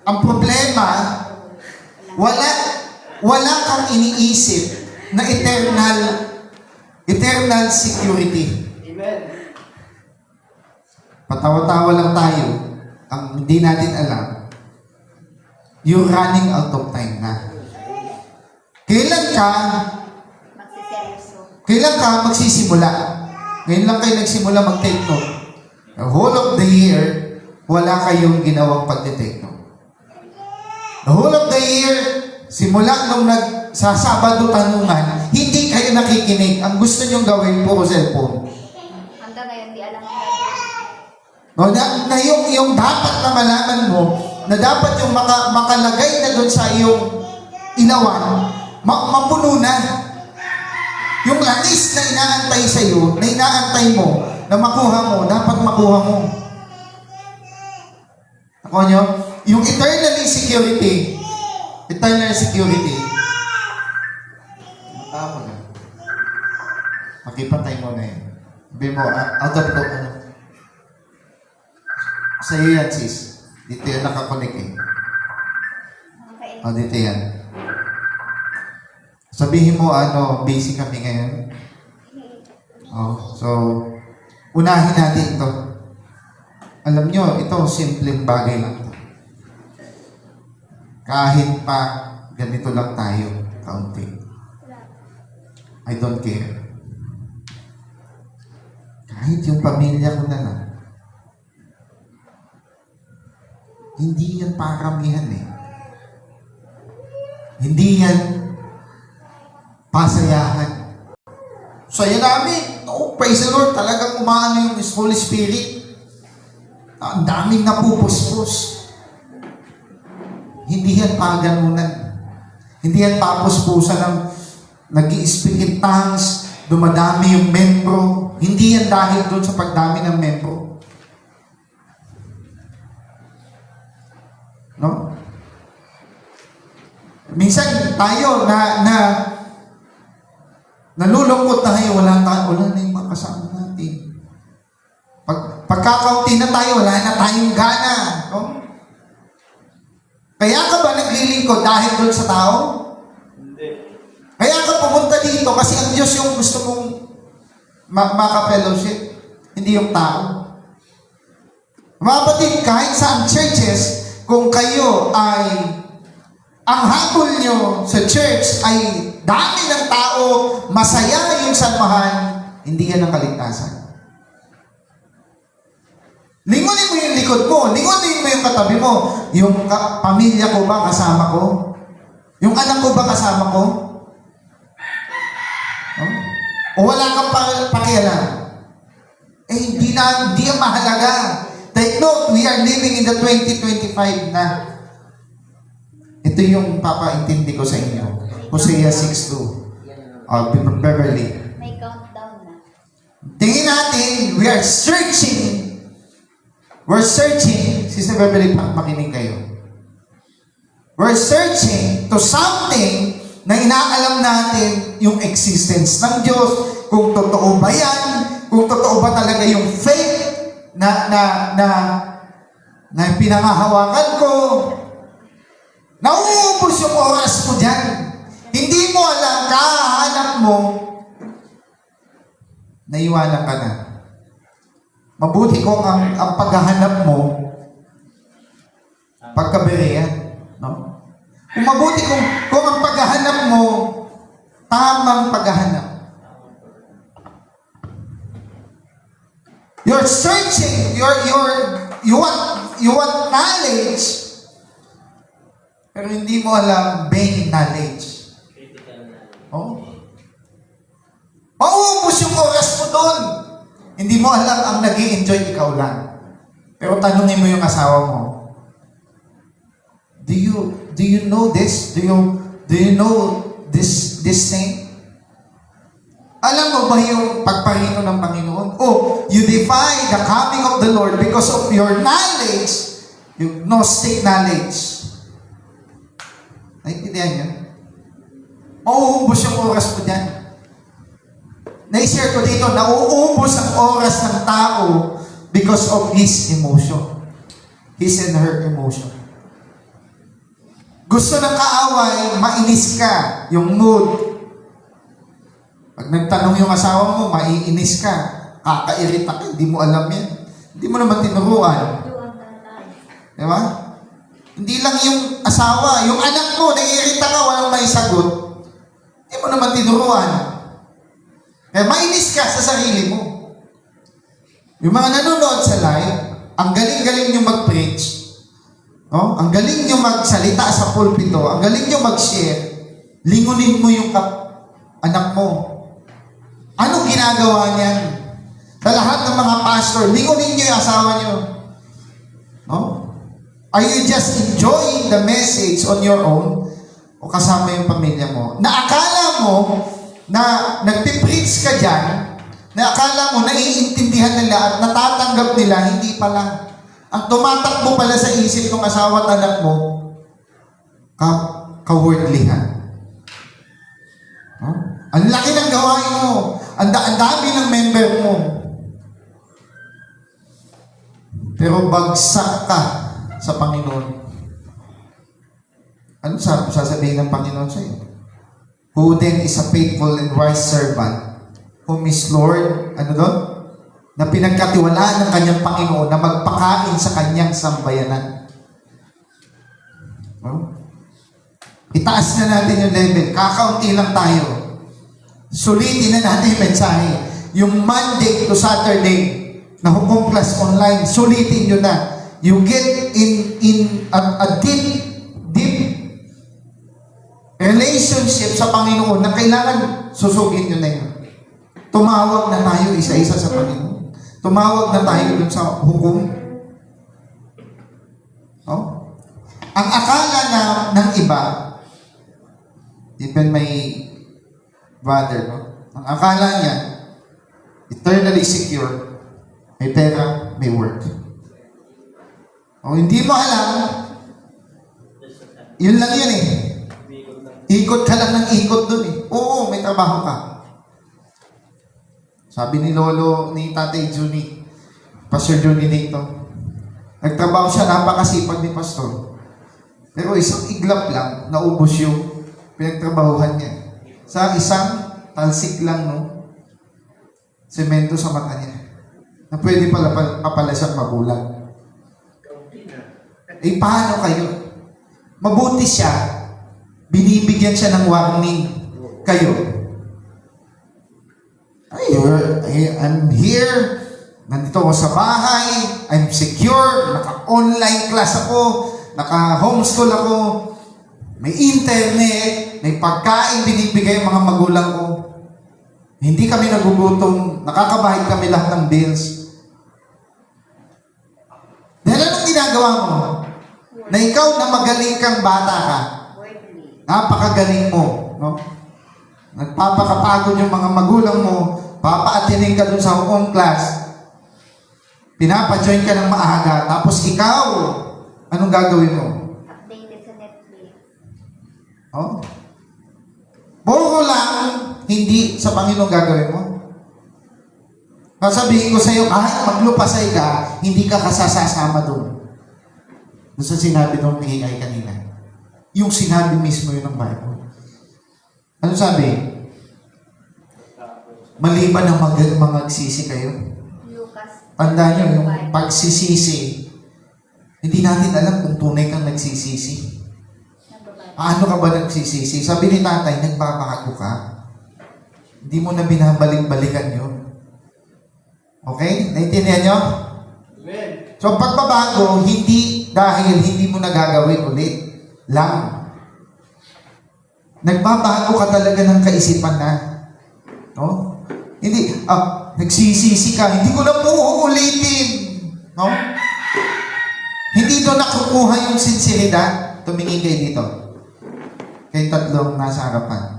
Ang problema, wala kang iniisip na eternal security. Amen. Patawa-tawa lang tayo. Ang hindi natin alam, you're running out of time na. Kailan ka Magsiseryoso. magsisimula? Ngayon lang kayo nagsimula mag-take note. The whole of the year, wala kayong ginawang pag-take note. The whole of the year, simula nung sa Sabado tanungan, hindi kayo nakikinig. Ang gusto nyong gawin, puro cellphone. Hanggang ngayon, di alam ang No, na yung dapat na malaman mo, na dapat yung makalagay na doon sa iyong ilawan, mapuno na. Yung langis na inaantay sa iyo, na inaantay mo, na makuha mo, dapat makuha mo. Ako nyo? Yung eternal security, tama na. Makipatay mo na yun. Sabi mo, out of the, sa iyo yan, sis. Dito yan nakakonek eh. O, dito yan. Sabihin mo, busy kami ngayon. So, unahin natin ito. Alam nyo, ito, simpleng bagay lang ito. Kahit pa ganito lang tayo, kaunti. I don't care. Kahit yung pamilya ko na lang. Hindi yan paramihan eh. Hindi yan pasayahan. Saya namin. Oh, praise the Lord. Talagang umaano yung Holy Spirit. Ang daming napupuspos. Hindi yan paganunan. Hindi yan papuspusan ng nag-i-speak in tongues, dumadami yung membro. Hindi yan dahil doon sa pagdami ng membro. No? Minsan tayo nalulungkot tayo, wala na yung mga kasama natin. Pagkakaunti na tayo, wala na tayong gana. No? Kaya ka ba naglilingkod dahil doon sa tao? Hindi. Kaya ka pumunta dito kasi ang Diyos yung gusto mong maka-fellowship, hindi yung tao. Mga kapatid, kahit sa churches, kung kayo ay ang habol nyo sa church ay dami ng tao, masaya yung samahan, hindi yan ang kaligtasan. Lingunin mo yung likod mo, lingunin mo yung katabi mo. Yung pamilya ko ba kasama ko? Yung anak ko ba kasama ko? Huh? O wala kang pakialam? Hindi yan mahalaga. Take note, we are living in the 2025 na. Ito yung papaintindi ko sa inyo. Hosea 6:2. Beverly. May countdown na. Tingin natin, we are searching. We're searching. Sister Beverly, makinig kayo. We're searching to something na inaalam natin yung existence ng Diyos. Kung totoo ba yan? Kung totoo ba talaga yung faith na pinangahawakan ko? Nauubos yung oras mo dyan. Hindi mo alam, kahanap mo, naiwanan ka na. Mabuti kung ang paghahanap mo, pagkaberean. No? Kung mabuti kung ang paghahanap mo, tamang paghahanap. You're searching, you want knowledge, pero hindi mo alam vain knowledge. Oh. Mauubos yung oras mo doon. Hindi mo alam ang nag-i-enjoy, ikaw lang. Pero tanungin mo yung asawa mo. Do you know this? Do you know this thing? Alam mo ba yung pagparino ng Panginoon? Oh, you defy the coming of the Lord because of your knowledge, yung Gnostic knowledge. Naintindihan niyo? Mauubos yung oras mo dyan. Na-share ko dito, nauubos ang oras ng tao because of his emotion. His and her emotion. Gusto ng kaaway, mainis ka, yung mood. Pag nagtanong yung asawa mo, maiinis ka, kakairita ka, hindi mo alam yan. Hindi mo naman tinuruan. Di ba? Hindi lang yung asawa, yung anak mo, naiirita ka, walang may sagot. Hindi mo naman tinuruan. Kaya mainis ka sa sarili mo. Yung mga nanonood sa live, ang galing-galing nyo mag-preach, no? Ang galing nyo magsalita sa pulpito, ang galing nyo mag-share, lingunin mo yung anak mo. Anong ginagawa niyan? Sa lahat ng mga pastor, lingunin nyo yung asawa nyo. No? Are you just enjoying the message on your own o kasama yung pamilya mo? Na akala mo na nagpipreach ka dyan, na akala mo naiintindihan nila at natatanggap nila, hindi pala. Ang tumatakbo pala sa isip ng asawa at anak mo, ka-wordlyhan. Huh? Ang laki ng gawain mo. Ang dami ng member mo. Pero bagsak ka sa Panginoon. Ano sasabihin ng Panginoon sa'yo? Who then is a faithful and wise servant, whom his Lord, ano doon? Na pinagkatiwalaan ng kanyang Panginoon na magpakain sa kanyang sambayanan. Huh? Itaas na natin yung level. Kakaunti lang tayo. Sulitin na natin yung mensahe. Yung Monday to Saturday na Hukom Plus Online, sulitin nyo na. You get in a deep relationship sa Panginoon na kailangan susugin nyo na yun. Tumawag na tayo isa-isa sa Panginoon. Tumawag na tayo dun sa hukom. Oh? Ang akala na ng iba, even my brother, no? Ang akala niya, eternally secure, may pera, may work. O hindi mo alam, yun lang yun eh. Ikot ka lang ng ikot dun eh. Oo, may trabaho ka. Sabi ni Lolo, ni Tatay Juni, Pastor Juni dito, nagtrabaho siya, napakasipag ni Pastor. Pero isang iglap lang, naubos yung pinagtrabahuhan niya. Sa isang talsik lang, no? Semento sa mata niya. Na pwede pala siyang mabulag. Eh, paano kayo? Mabuti siya. Binibigyan siya ng warning. Kayo. I'm here. Nandito ako sa bahay. I'm secure. Naka-online class ako. Naka-homeschool ako. May internet. May pagkain binibigay ang mga magulang ko. Hindi kami nagugutom. Nakakabahid kami lahat ng bills. Dahil anong ginagawa mo? Na ikaw na magaling kang bata ka. Napakagaling mo. No? Nagpapakapagod yung mga magulang mo. Papa-attending ka dun sa home class. Pinapa-join ka ng maaga. Tapos ikaw, anong gagawin mo? Updated sa Netflix. Oh? Puro lang, hindi sa Panginoon gagawin mo. Sasabihin ko sa iyo, kahit maglupasay ka, hindi ka kasasama doon. Doon sa sinabi ng AI kanina. Yung sinabi mismo yun ng Bible. Ano sabi? Maliban ng magsisi kayo. Lucas. Tandaan nyo, yung pagsisisi, hindi natin alam kung tunay kang nagsisisi. Paano ka ba nagsisisi? Sabi ni tatay, nagbabago ka. Hindi mo na binabalik-balikan yun. Okay? Naintindihan nyo? So, pagbabago, hindi dahil hindi mo nagagawin ulit. Lang. Nagbabago ka talaga ng kaisipan na. No? Hindi, nagsisisi ka, hindi ko na po uulitin. No? Hindi doon nakukuha yung sinseridad. Tumingin kayo dito. Kayong tatlong nasa harapan.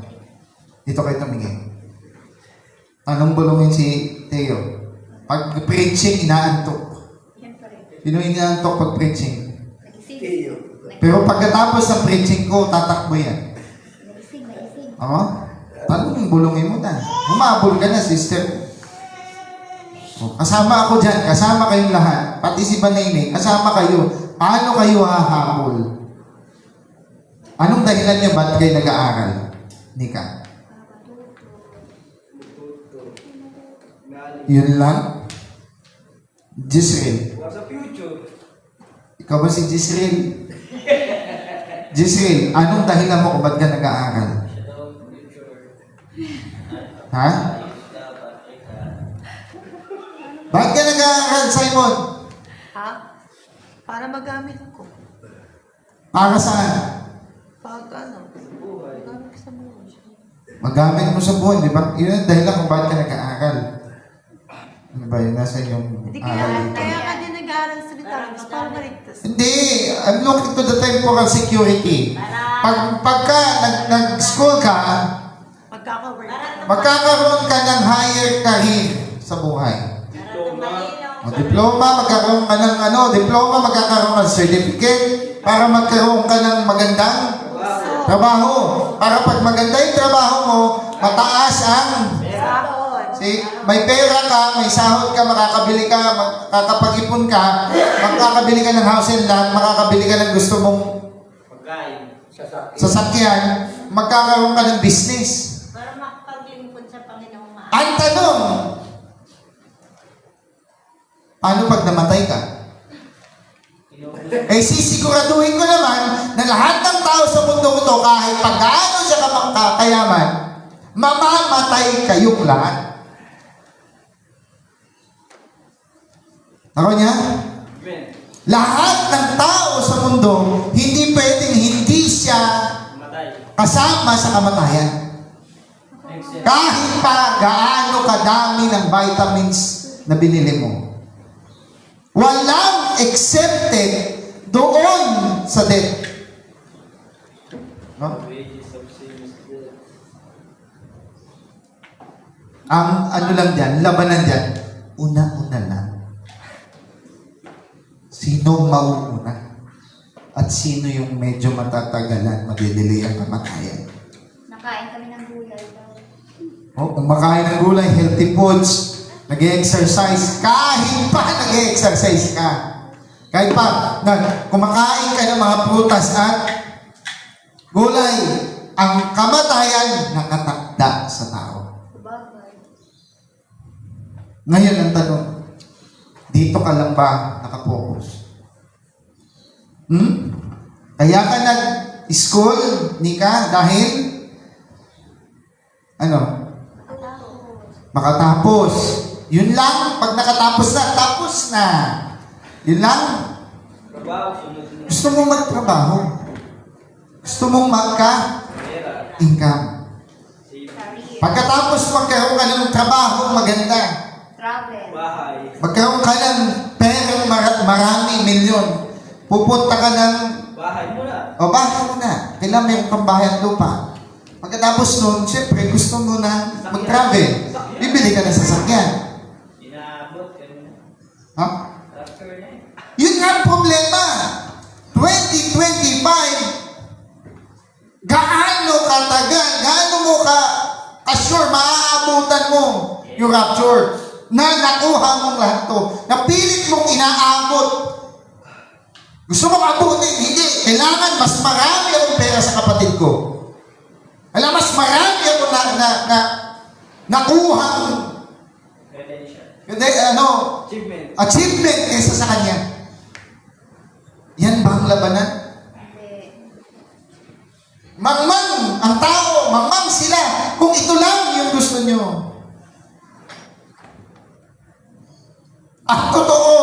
Dito kayo tumingin. Anong bulungin si Teo? Pag preaching, inaantok. Sino inaantok pag preaching? Pero pagkatapos ng preaching ko, tatakbo yan. Oo? Tanong bulungin mo na. Humabol ka na, sister. O, kasama ako dyan. Kasama kayong lahat. Pati si Banayne. Kasama kayo. Paano kayo hahabol? Anong dahilan niya ba't kayo nag-aaral? Nika? Yun lang? Jisrael. Ikaw ba si Jisrael? Jisrael, anong dahilan mo kung ba't ka nag-aaral? Ha? Bakit ka nag-aaral, Simon? Ha? Para magamit ko. Para saan? Pag ano? Magamit sa buhay. Magamit mo sa buhay, di ba? Yun ang dahilan kung bakit ka nag-aaral. Ano ba yun? Nasa inyong Hindi aral dito. kaya ka din nag-aaral sa salita ng Diyos para maligtas. Hindi, I'm looking to the temporal security. Pagka nag-school ka, Magkaka-work. magkakaroon ka ng higher career sa buhay. O, diploma, magkakaroon ka ng diploma, magkakaroon ka ng certificate para magkaroon ka ng magandang trabaho. Para pag maganda yung trabaho mo, mataas ang may pera ka, may sahod ka, makakabili ka, makakapag-ipon ka, makakabili ka ng house and lot, makakabili ka ng gusto mong Pagkain. sasakyan, magkakaroon ka ng business. Para makapaglingkod sa Panginoong Maas. Ang tanong, paano pag namatay ka? Eh sisiguraduhin ko naman na lahat ng tao sa mundo ito, kahit pagkaano siya kayaman, mamamatay kayong lahat. Ako niya? Amen. Lahat ng tao sa mundo, hindi pwedeng hindi siya Matay. kasama sa kamatayan. Kahit pa gaano kadami ng vitamins na binili mo. Walang accepted doon sa death. No? Ang ano lang dyan, labanan dyan, una-una lang. Sino mauuna? At sino yung medyo matatagalan, madedelay ang kamatayan? Nakain kami ng gulay daw. Oh, kumakain ng gulay, healthy foods, nag-exercise, kahit pa nag-exercise ka. Kahit pa kumakain ka ng mga prutas at gulay, ang kamatayan nakatakda sa tao. Ngayon ang tanong, dito ka lang ba nakapokus? Kaya ka nag-school, Nika, dahil makatapos. Yun lang, pag nakatapos na, tapos na. Yun lang. Gusto mong magtrabaho. Gusto mong magka-income. Pagkatapos magkaroon ka ng trabaho maganda. Travel. Magkaroon ka ng perang marami, milyon. Pupunta ka ng Bahay mo na. bahay mo na. Kailangan may pambahay at lupa. Pagkatapos nun, siyempre, gusto mo na mag-travel. Bibili ka ng sasakyan. Inaabot ka na. Ha? After na eh. Yun nga ang problema. 2025, gaano katagal, gaano mo ka-assure, maaabutan mo yung rapture na nakuha mong lahat to. Napilit mong inaabot. Gusto mong abutin? Hindi. Kailangan mas marami akong pera sa kapatid ko. Alam, mas marami ako nakuha Achievement. achievement kaysa sa kanya. Yan ba ang labanan? Mangmang ang tao, mangmang sila kung ito lang yung gusto nyo. Ang totoo,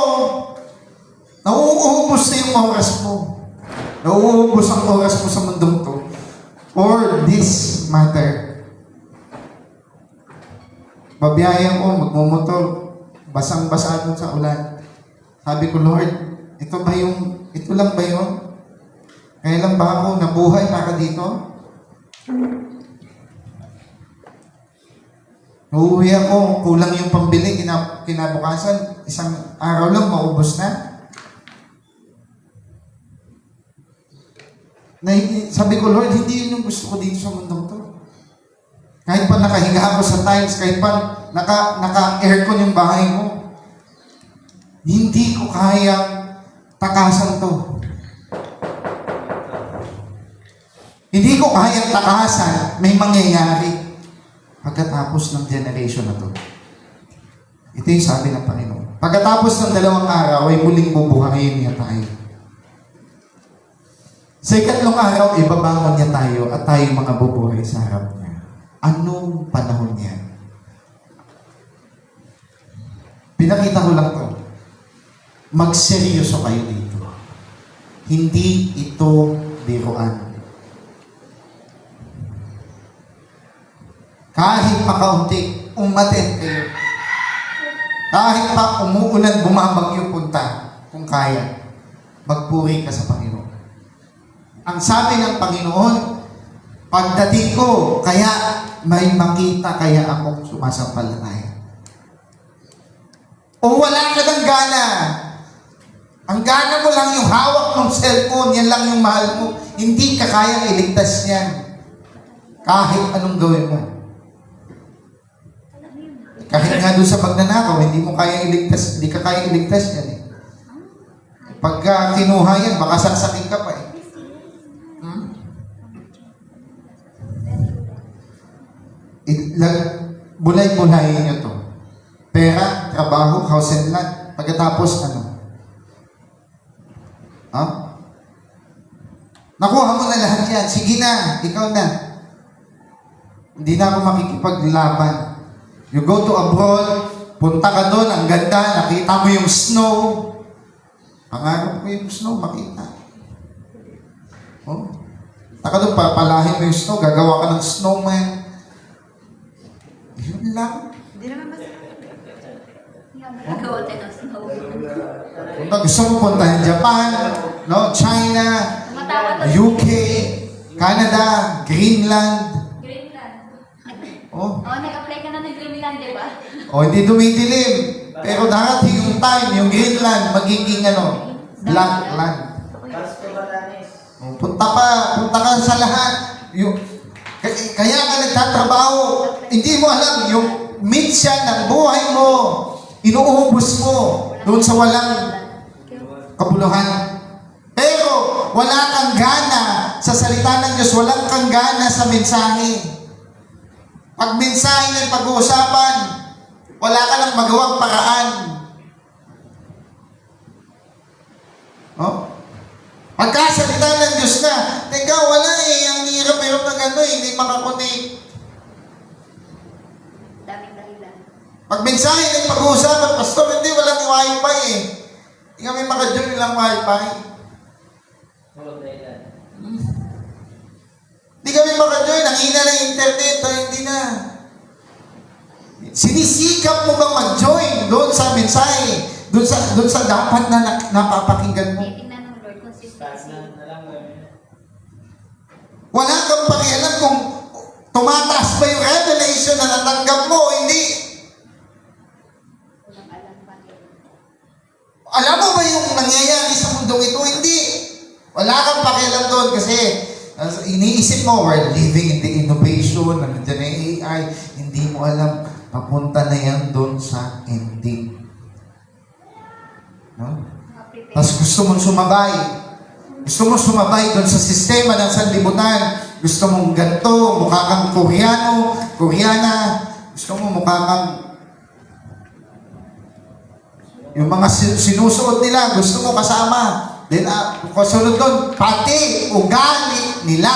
nauubos na yung oras mo. Nauubos ang oras mo sa mundong to for this matter. Babiyayan ko, magmumotor, basang-basa doon sa ulan. Sabi ko, Lord, ito lang ba yun? Kailan ba ako nabuhay para dito? Uuwi ako, kulang yung pambili, kinabukasan, isang araw lang, maubos na. Sabi ko, Lord, hindi yun yung gusto ko dito sa mundong to. Kahit pa nakahiga ako sa tiles, kahit pa naka-aircon yung bahay mo, hindi ko kayang takasan to. Hindi ko kayang takasan, may mangyayari pagkatapos ng generation na to. Ito yung sabi ng Panginoon. Pagkatapos ng 2 araw, ay muling bubuhayin niya tayo. Sa 3 araw, ibabangon niya tayo at tayo mga bubuhay sa harap niya. Anong panahon yan? Pinakita ko lang to. Magseryoso kayo dito. Hindi ito biruan. Kahit makaunti, umaten kayo. Kahit pa umuulan, bumabagyo punta, kung kaya, magpuri ka sa Panginoon. Ang sabi ng Panginoon, pagdating ko, kaya may makita kaya akong sumasampalataya. O wala ka ng gana. Ang gana mo lang yung hawak ng cellphone, yan lang yung mahal mo. Hindi ka kayang iligtas yan. Kahit anong gawin mo. Kahit nga doon sa pagnanakaw, hindi mo kayang iligtas, hindi ka kayang iligtas yan eh. Pagka kinuha yan, baka saksakin ka pa eh. Bulay-bulayin nyo to. Pera, trabaho, house and land. Pagkatapos ano? Ha? Nakuha mo na lahat yan. Sige na, ikaw na. Hindi na ako makikipaglaban. You go to abroad, punta ka doon, ang ganda, nakita mo yung snow. Pangarap mo yung snow, makita. Oh? Taka doon, papalahin mo yung snow, gagawa ka ng snowman. Yun lang. Gagawa tayo ng snow. Punta, gusto mo puntahan Japan, no? China, UK, Canada, Greenland. Oh. Nag-apply ka na ng Greenland, di ba? O, hindi dumidilim. Pero darating yung time, yung Greenland, magiging ano, black land. O, punta ka sa lahat. Kaya ka nagtatrabaho, hindi mo alam, yung minsan ng buhay mo, inuubos mo doon sa walang kabuluhan. Pero, wala kang gana sa salita ng Diyos, walang kang gana sa mensahe. Pag mensahe ng pag-uusapan, wala ka lang magawang paraan. Oh? Pagkasalita ng Diyos na, teka, wala eh, ang hirap-hirap ng ano eh, hindi makakonek. Daming dahilan. Pag mensahe ng pag-uusapan, Pastor, hindi, walang wifi eh. Hindi kami makajoin nilang wifi. Hindi kami makajoin, ang hina ng internet, hindi na. Sinisikap mo bang mag-join doon sa mensahe, doon sa dapat na napapakinggan mo? Tingnan ng Lord, consistency. Wala kang pakialam kung tumataas ba yung revelation na natanggap mo o hindi. Walang alam pa rin. Alam mo ba yung nangyayari sa mundong ito? Hindi. Wala kang pakialam doon kasi iniisip mo, we're living in the innovation, nandiyan na yung AI, hindi mo alam, papunta na yan doon sa ending. No? Tapos gusto mong sumabay. Gusto mong sumabay doon sa sistema ng sanlibutan. Gusto mong ganito, mukha kang Koreano, Koreana. Gusto mo mukha kang yung mga sinusuot nila, gusto mo kasama. Then, kasunod doon, pati ugali nila.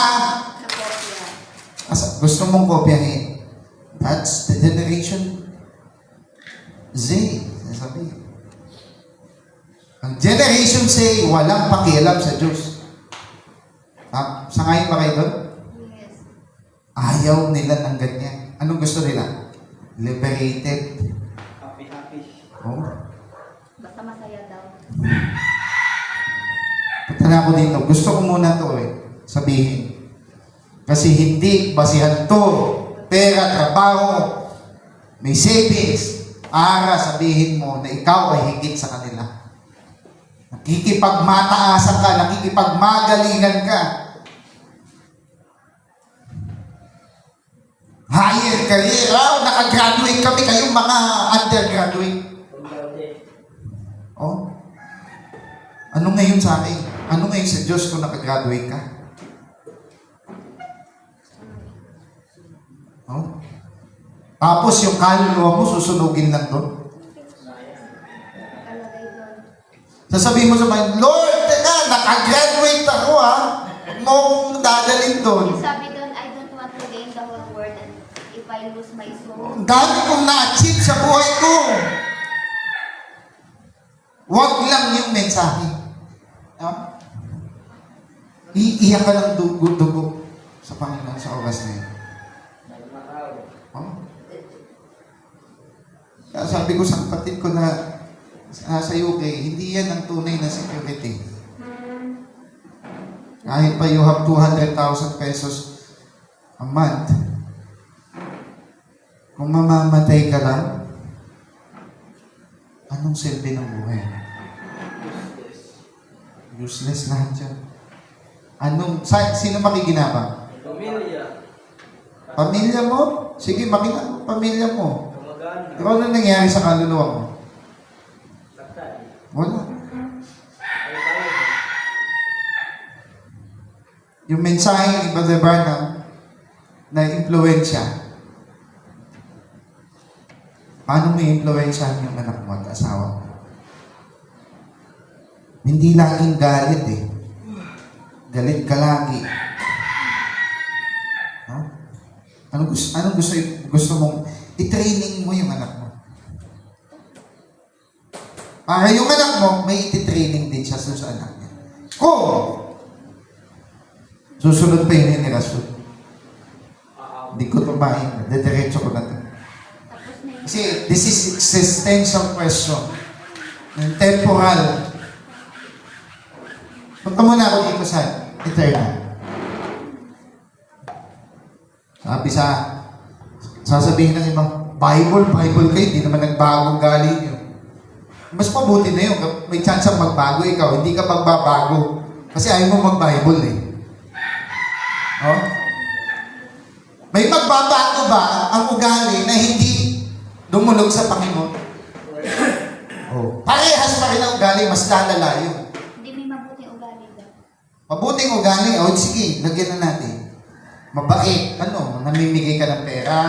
Gusto mong kopyahin. That's the generation Z. Sabi. Ang generation Z, walang pakialam sa Diyos. Sangayon ba kayo doon? Yes. Ayaw nila ng ganyan. Anong gusto nila? Liberated. Happy. Oh. Basta masaya daw. Punta na ako dito. Gusto ko muna to sabihin. Kasi hindi basihan to. Pera, trabaho, may savings. Para sabihin mo na ikaw ay higit sa kanila. Nakikipagmataasan ka, nakikipagmagalingan ka. Higher career. Nakagraduate kami kayong mga undergraduate. Oh. Ano ngayon sa akin? Ano ngayon sa Diyos kung nakagraduate ka? Oh? Tapos yung kaluluwa mo, susunugin lang doon. Nakalagay doon. Sasabihin mo sa mga, Lord, teka, nakagraduate ako ha. Huwag mo akong dadalhin doon. Sabi doon, I don't want to gain the whole world and if I lose my soul. Ang dami kong na-achieve sa buhay ko. Huwag lang yung mensahe. No? Iiyak ka ng dugo sa Panginoon sa oras na yun. Oh? Kaya sabi ko sa kapatid ko na sa UK, hindi yan ang tunay na security. Kahit pa you have 200,000 pesos a month, kung mamamatay ka lang, anong silbi ng buhay? Useless lahat yan. Sino makikinabang? Pamilya mo? Sige, pamilya mo. Ikaw ano nangyari sa kaluluwa mo? Wala. Yung mensahe ni Brother Branham na impluensya, paano mo i-impluensyahan yung anak mo at asawa mo? Hindi laging galit eh. Galit ka lagi. No? Anong gusto mong i-training mo yung anak mo? Para yung anak mo, may iti-training din siya sa anak niya. Kung susunod pa yung henerasyon, hindi ko tumahin. Dediretso ko na ito. Kasi this is existential question. Temporal. Punta muna ako dito sa eternal. Sasabihin ng ibang, Bible kayo, hindi naman nagbagong galing yun. Mas mabuti na yun. May chance ang magbago ikaw, hindi ka magbabago. Kasi ayaw mo mag-Bible eh. Oh? May magbabago ba ang ugali na hindi dumulog sa Panginoon? Oh. Parehas pa rin ang ugali, mas lalala yun. Hindi may mabuting ugali daw. Mabuting ugali, sige, lagyan na natin. Mabait, namimigay ka ng pera,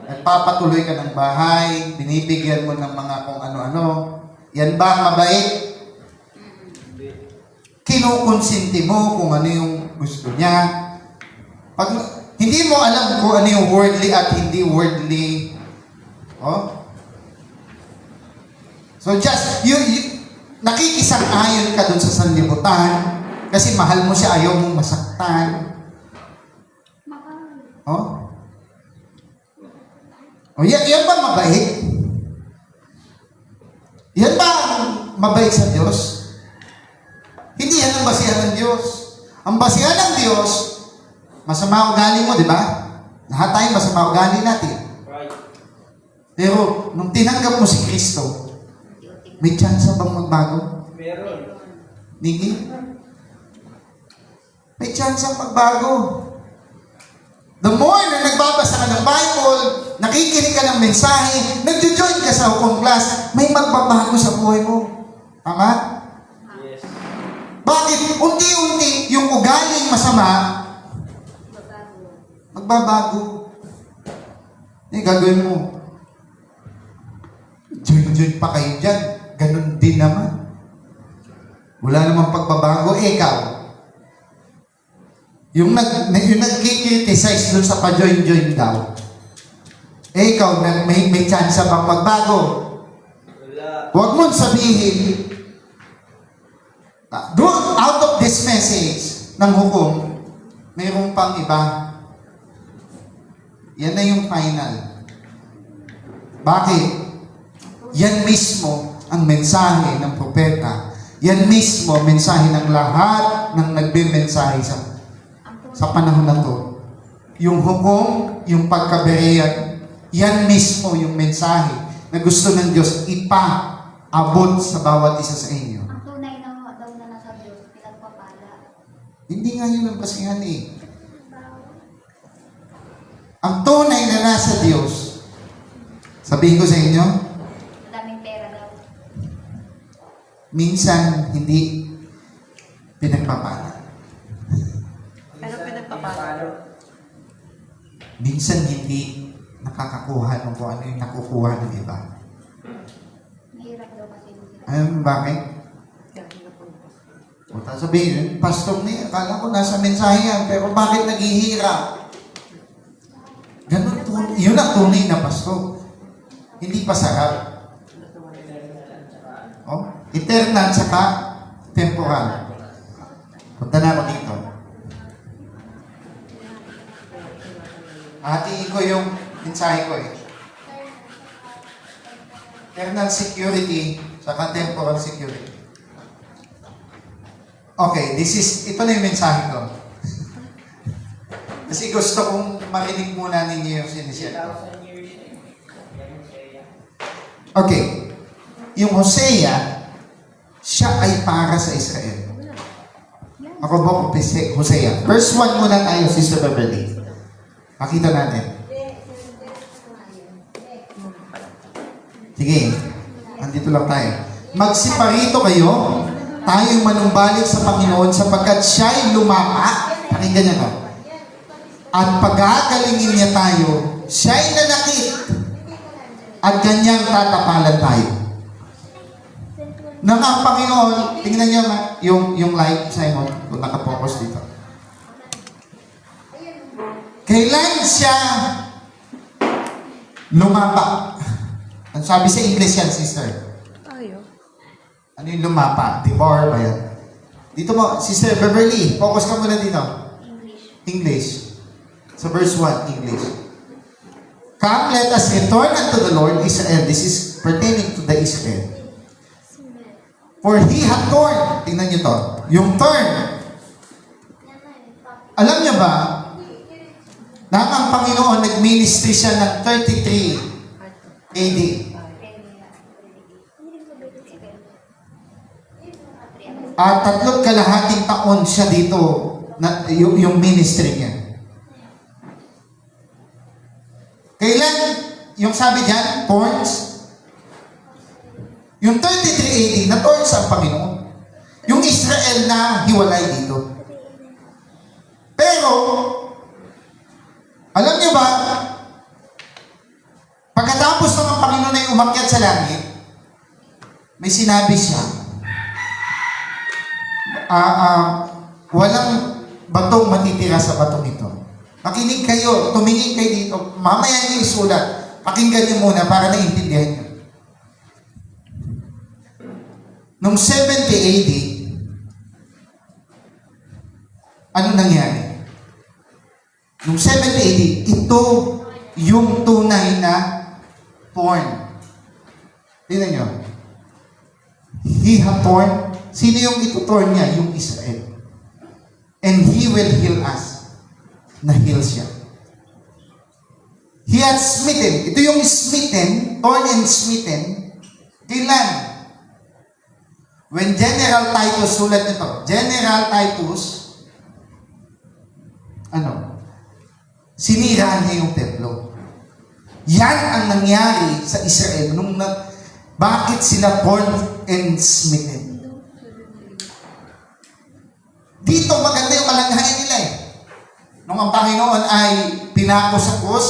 nagpapatuloy ka ng bahay, binibigyan mo ng mga kung ano-ano. Yan ba mabait? Kinukonsinti mo kung ano yung gusto niya. Pag hindi mo alam kung ano yung worldly at hindi worldly, so just, nakikisang-ayon ka dun sa sanlibutan kasi mahal mo siya, ayaw mong masaktan. Yan ba mabait? Yan ba mabait sa Diyos? Hindi yan ang basihan ng Diyos. Ang basihan ng Diyos, masama ugali mo, di ba? Lahat tayo masama ugali natin. Pero, nung tinanggap mo si Kristo, may chance bang magbago? Meron. Nigi? May chance ang magbago. The more na nagbabasa ka ng Bible, nakikinig ka ng mensahe, nagjo-join ka sa hukom class, may magbabago sa buhay mo. Tama? Yes. Bakit? Unti-unti yung ugaling masama, magbabago. Gagawin mo. Join pa kayo dyan. Ganun din naman. Wala namang pagbabago. Ikaw, yung nag-criticize dun sa pa-join daw, ikaw, may chance bang magbago? Wala. Huwag mong sabihin, out of this message ng hukom, mayroong pang iba. Yan na yung final. Bakit? Yan mismo ang mensahe ng propeta. Yan mismo mensahe ng lahat ng nagbimensahe sa panahon na to. Yung hukom, yung pagkabereyan, yan mismo yung mensahe na gusto ng Diyos ipaabot sa bawat isa sa inyo. Ang tunay na daw na nasa Diyos, pinagpapala. Hindi nga yun ang basihan eh. Ang tunay na nasa Diyos, sabihin ko sa inyo, Daming pera daw. minsan hindi pinagpapala. Pero pinagpapalo. Minsan hindi nakakakuha ng kung ano yung nakukuha ng iba. Mahirap daw kasi. Bakit? O sabihin, pastor niya, akala ko nasa mensahe yan, pero bakit naghihirap? Ganun, yun ang tunay na pastor. Hindi pa sarap. Oh, eternal tsaka temporal. Punta na ako dito. Hatiin ko yung mensahe ko eh. Eternal security tsaka temporal security. Okay, ito na yung mensahe ko. Kasi gusto kong marinig muna ninyo yung sinishare ko. Okay. Yung Hosea, siya ay para sa Israel. Ako ba kung Hosea? Verse 1 muna tayo, Sister Beverly. Makita natin. Sige, andito lang tayo. Magsiparito kayo, tayong manumbalik sa Panginoon sapagkat siya'y lumapa. Pakinggan niyo to. At pagagalingin niya tayo, siya'y nanakit at kanyang tatapalan tayo. Nang ang Panginoon, tingnan niyo yung live, Simon, kung nakapokus dito. Kailan siya lumapa? Ang sabi sa English yan, sister. Ano yung lumapa? Devour ba yan? Dito mo, Sister Beverly, focus ka muna dito. English. So verse 1, English. Come, let us return unto the Lord Israel. This is pertaining to the Israel. For he hath torn. Tingnan niyo to. Yung turn. Alam niyo ba, na ang Panginoon nag-ministry siya ng 33 AD. At 3.5 taon siya dito, yung ministry niya. Kailan, yung sabi diyan, thorns? Yung 33 AD, na thorns ang Panginoon. Yung Israel na hiwalay dito. Pero, alam niyo ba, pagkatapos ng Panginoon ay umakyat sa langit, may sinabi siya, walang batong matitira sa batong ito. Makinig kayo, tumingin kayo dito, mamaya niyo isulat, pakinggan niyo muna para naiintindihan niyo. Noong 70 AD, ano nangyari? Noong 70 AD, ito yung tunay na thorn. Tingnan nyo. He hath torn. Sino yung itutorn niya? Yung Israel. And He will heal us. Na-heal siya. He hath smitten. Ito yung smitten, torn and smitten. Kailan? When General Titus, sulat nito, General Titus, sinira niya yung templo. Yan ang nangyari sa Israel bakit sila born and smitten. Dito maganda yung kalagayan nila eh. Nung ang Panginoon ay pinako sa krus,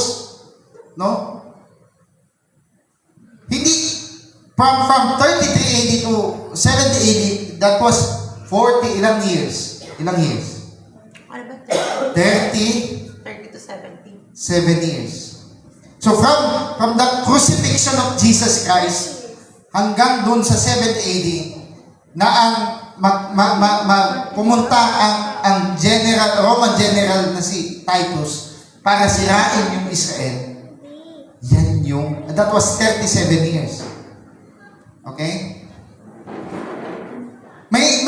no? Hindi, from 33 AD to 70 AD, that was 40 ilang years? Ilang years? Ano ba? 30 to 70. 7 years. So from the crucifixion of Jesus Christ hanggang dun sa 70 AD na ang pumunta ang Roman general na si Titus para sirain yung Israel. Yan that was 37 years. Okay? May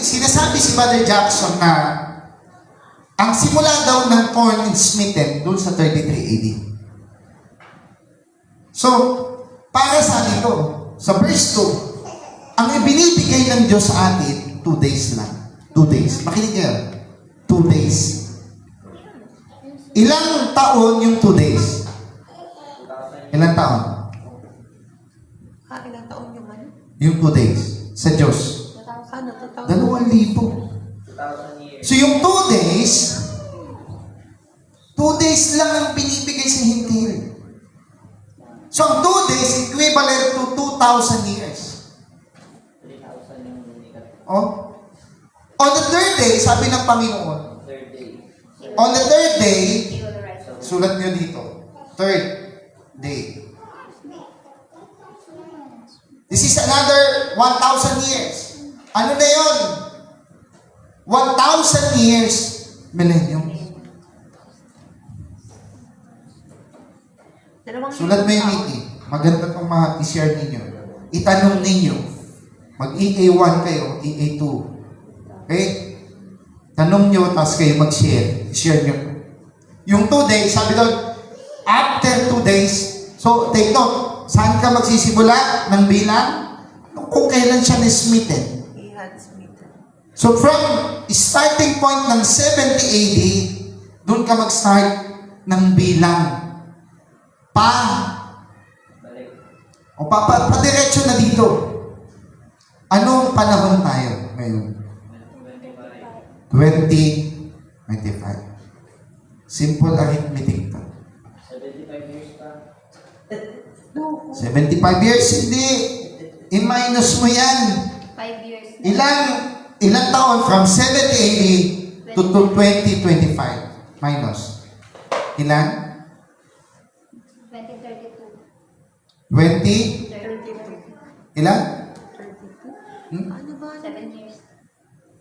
sinasabi si Brother Jackson na ang simula daw ng torn and smitten doon sa 33 AD. So, para sa dito, sa verse 2, ang ibinibigay ng Diyos sa atin, 2 days lang. 2 days. Makinig kayo. 2 days. Ilang taon yung 2 days? Ilang taon? Ilang taon yung ano? Yung 2 days. Sa Diyos. Ano? 2,000? 2,000. So yung 2 days, 2 days lang ang binibigay sa hintil. So ang 2 days, equivalent to 2,000 years. Oh? On the third day, sabi ng Panginoon, on the third day, sulat nyo dito, third day. This is another 1,000 Ano na yun? 1,000 years. Millennium. Sulat mo yung Mickey. Maganda itong i-share ninyo. Itanong ninyo. Mag-EA1 kayo, EA2. Okay? Tanong nyo, tapos kayo mag-share. Share nyo. Yung 2 days, sabi doon, after 2 days, so take note, saan ka magsisimula ng bilang? Kung kailan siya ni-smitten. So from starting point ng 70 AD, doon ka mag-start ng bilang. Padiretso na dito. Anong panahon tayo ngayon? 2025. Simple arithmetic to. 75 years, hindi. I-minus mo yan. 5 years. Ilang taon from 70 AD to 2025? Minus. Ilan? 2032. 20? Ilan? Ano ba? 7 years.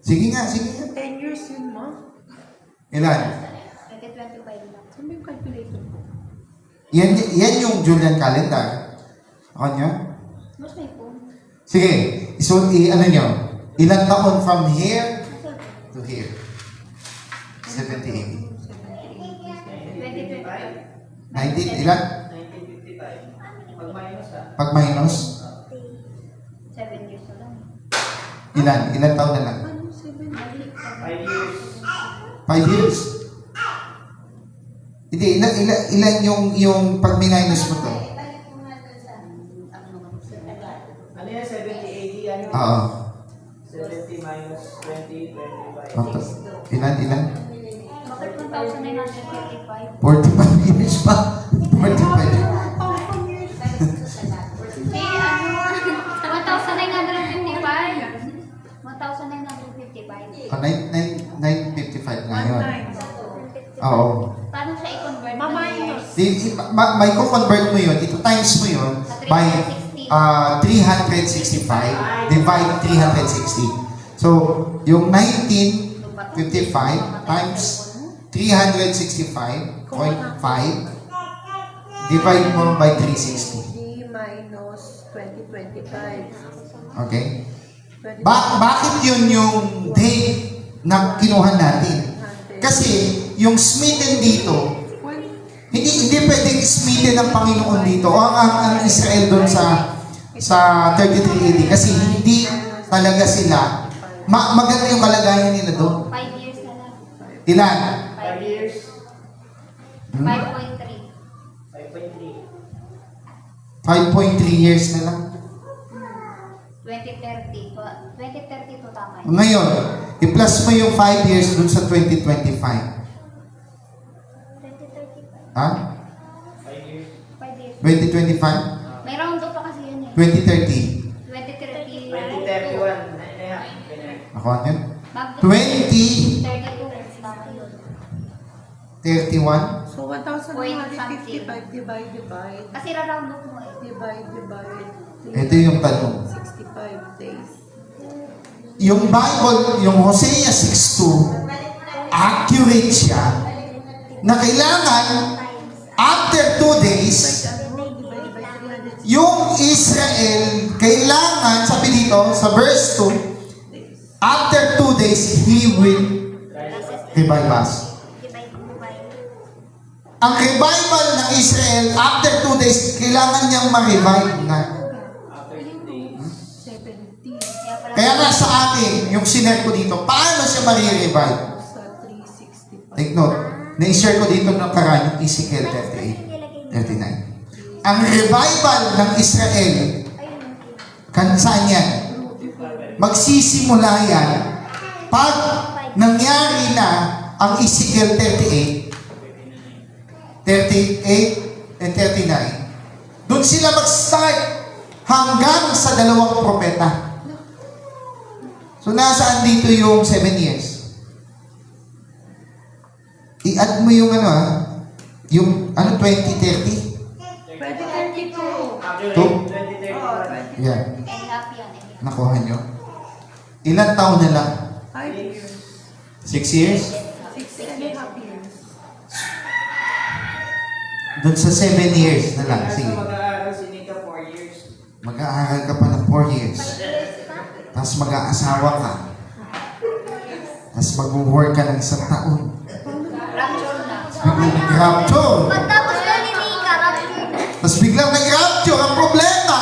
Sige nga. 10 years yun, ma. Ilan? 2025 lang. Saan ba yung calculator ko? Yan yung Julian calendar. Ako nyo? Mas may phone. Sige. So, ano nyo? Ilang taon from here to here? 70 AD. 2025. 19, ilan? 1955. Pag-minus Pag minus? 7 years na lang. Ilan? Ilan taon na lang? 5 years. 5 years? Hindi, ilan yung pag minus mo to? Ano yan? 70, 80, ano? Oo. 70 minus 20, 25. Ilan? Bakit 1,955? 45 years pa. 45. Eh, ano? 1,955. 1,955. 955 ngayon. Oo. Paano siya i-convert? May convert mo yun, ito times mo yun by 365 divide 360. So, yung 1955 times 365.5 divide mo by 360. minus 2025. Okay? Bakit yun yung date na kinuha natin? Kasi yung smitten dito, hindi pwedeng smitten ng Panginoon dito o ang Israel doon sa 33 AD kasi hindi talaga sila maganda yung kalagayan nila doon. 5 years na lang. Ilan? 5 years. 5.3. 5.3. 5.3 years na lang. 2030. 2032 tama yun. Ngayon, i-plus mo yung 5 years doon sa 2025. 2035. Ha? 5 years. 5 years. 2025? May round up pa kasi yun eh. 2030? 2030. 2031. Ako ano yun? 32. 2031? Tama yun. So, 1,955 divide. Kasi ra-round up mo eh. Divide. Ito yung tanong. 65 days. Yung Bible, yung Hosea 6.2, accurate siya na kailangan after 2 days, yung Israel, kailangan, sabi dito, sa verse 2, after 2 days, He will revive us. Ang revival ng Israel, after 2 days, kailangan niyang ma-revive na. After 2 days. 70 Kaya nga sa atin, yung sinare ko dito, paano siya ma-revive? sa 365. Take note, na-share ko dito ng karaan yung Ezekiel 38, 39. Ang revival ng Israel, saan yan? Magsisimula yan pag nangyari na ang Ezekiel 38 and 39. Doon sila mag-start hanggang sa 2 propeta. So, nasaan dito yung 7 years? I-add mo yung yung 2030? 2032. After Two? 2031. Yeah. End up yan. Nakuha nyo? Ilan taon na lang? 5 years. 6 years? 6.5 years. Doon sa 7 years na lang. Sige. Mag-aaral si Nika 4 years. Mag-aaral ka pa ng 4 years. Tapos mag-aasawa ka. Tapos mag-work ka ng 1 taon. Biglang nag-rapture. Pagtapos na ni Mika, rapture na. Tapos biglang nag-rapture. Ang problema,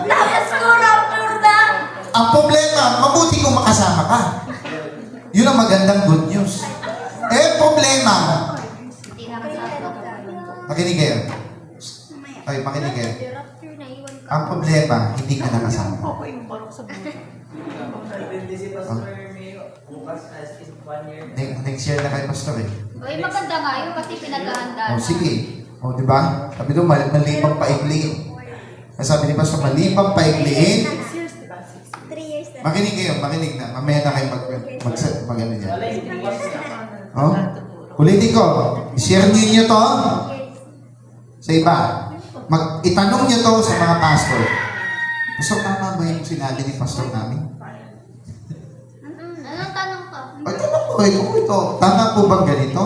Pagtapos ko, rapture na. ang problema, mabuti kung makasama ka. Yun ang magandang good news. Eh, problema, Hindi na kasama. makinig kayo. Ay, makinig kayo. Rapture na, iwan ka. Ang problema, hindi ka nakasama. Ako yung barok sa buhay. Depende si Pastor Mayo. Bukas as is 1 year. Next year na kayo, Pastor eh. Uy, maganda nga yun kasi pinaghahandaan. O, sige. O, di ba? Sabi doon, malipang paikliin. Sabi ni Pastor, malipang paikliin. 3 years na. Makinig kayo, makinig na. Mamaya na kayo mag-ano dyan. Wala yung bukas na. Oh? Ulitin ko, share niyo to sa iba. Itanong niyo to sa mga pastor. Pastor, tama ba yung sinabi ni pastor namin? Anong tanong ka? Ay, tanong ko, ito. Tama po bang ganito?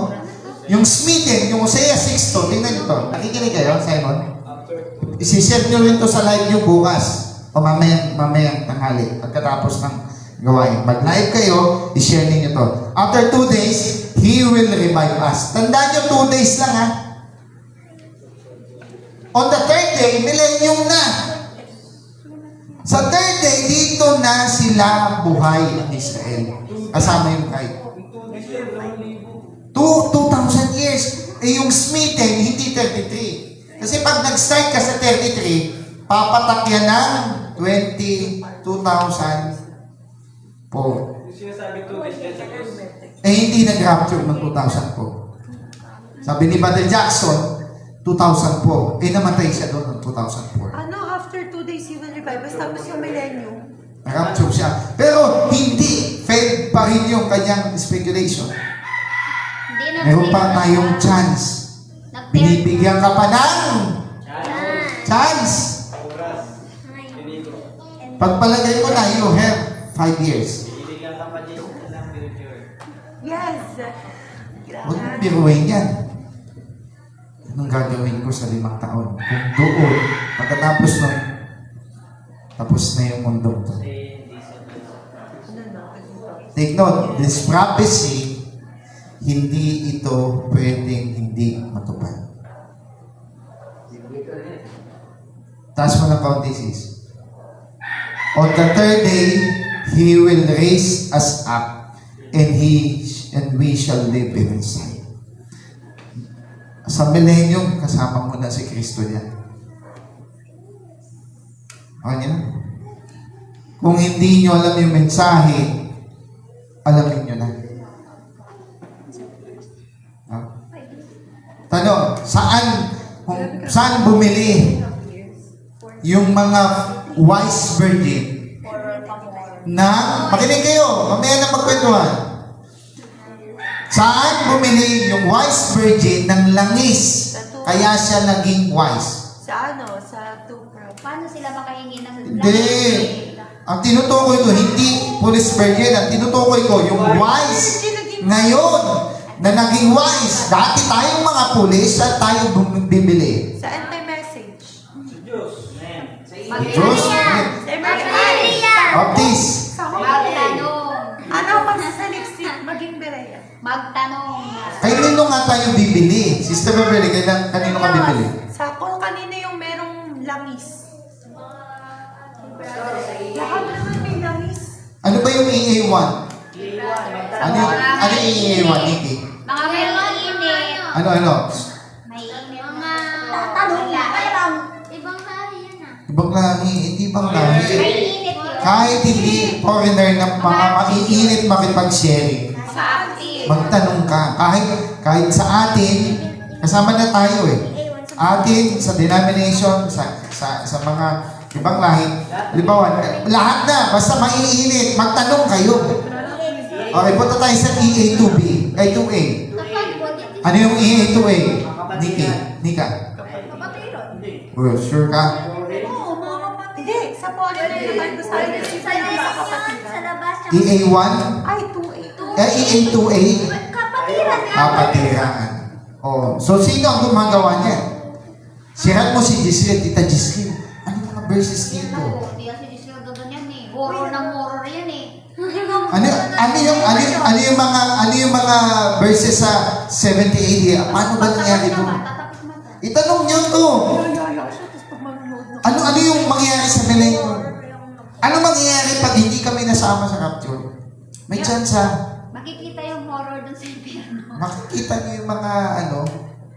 Yung Smithin, yung Hosea 6 tingnan niyo to. Nakikinig kayo, Simon? Isishare niyo rin to sa live niyo bukas. O mamayang tanghali. Pagkatapos ng gawain. Mag-live kayo, i-share niyo to. After 2 days, He will revive us. Tandaan niyo, 2 days lang ha. On the 3rd day, millennium na. Sa 3rd day, dito na sila buhay ang Israel. Kasama yung tribe. 2,000 years. Eh yung Smithin, hindi 33. Kasi pag nag-start ka sa 33, papatak yan ng 20,004. Sinasabi 2 days kasi Eh hindi nag-rapture ng 2004. Sabi ni Brother Jackson, 2004. Eh namatay siya doon ng 2004. Ano, after 2 days, you will revive us. Tapos yung millennium. Nag-rapture siya. Pero hindi. Failed pa rin yung kanyang speculation. Hindi na. Meron pa tayong chance. Binibigyan ka pa ng chance. Pagpalagay mo na, you have 5 years. bibigyan ka pa din ng future. Yes. Huwag mong biruin yan. Anong gagawin ko sa 5 taon? Kung doon, pagkatapos nun, tapos na yung mundo to. Kasi hindi siya Take note, this prophecy, hindi ito pwedeng hindi matupad. Taas mo ng kaunti, sis. On the 3rd day, He will raise us up, and we shall live in His sight. Sa millennium, kasama mo na si Kristo niya. Okay niya? Kung hindi nyo alam yung mensahe, alamin nyo na. Ha? Tanong, saan bumili yung mga wise virgin na, makinig kayo, mamaya na magkwentuhan. Saan bumili yung wise virgin ng langis? Kaya siya naging wise. Sa ano? Sa 2 crowd. Paano sila makahingi ng Hindi. Ang tinutukoy ko, hindi police virgin. Ang tinutukoy ko, yung wise ngayon na naging wise. Dati tayong mga pulis at tayo bibili. Sa anti-message. Diyos. Amen. Sa Diyos, Sa emergency. Baptist. Sa Magtanong. Ano magsasaliksik? Maging bereya. Magtanong. Kay nino nga tayo bibili? Sister Beverly, kanino ka bibili? Sa kung kanino yung merong langis. Lahat naman may langis. Ano ba yung EA1? Ano yung EA1, Nikki? Mga may init. Ano? May init. Mga tanong na. Parang ibang hari yan ah. Ibang lahi, hindi ibang lahi. May init yun. Kahit hindi foreigner ng mga maiinit makipag-sharing. Sa atin. Magtanong ka. Kahit sa atin, kasama na tayo eh. Atin, sa denomination, sa mga ibang lahi. Halimbawa, lahat na, basta maiinit, magtanong kayo. Okay, punta tayo sa EA2B, ay 2A. Ano yung EA2A? Nika. Oh, sure ka? Hindi, sa poly naman ko sa akin. Sa labas, EA1? Ay, 2A. EA2A? Kapatiran nga. Kapatiran. Oh, so sino ang gumagawa niya? Sirat mo si Giselle, Tita Giselle. Ano mga verses Yan dito? ako. Di kasi discount doon yan eh. Horror ng horror yan eh. Ano yung mga verses sa 70 AD? Paano ba nangyari ito? Tatapos mata. Itanong niyo to. Nalala ko siya, tapos pag manonood na. Ano yung mangyayari sa millennium? Ano mangyayari pag hindi kami nasama sa rapture? May chance ha. Makikita yung horror doon sa impyerno. Makikita niyo yung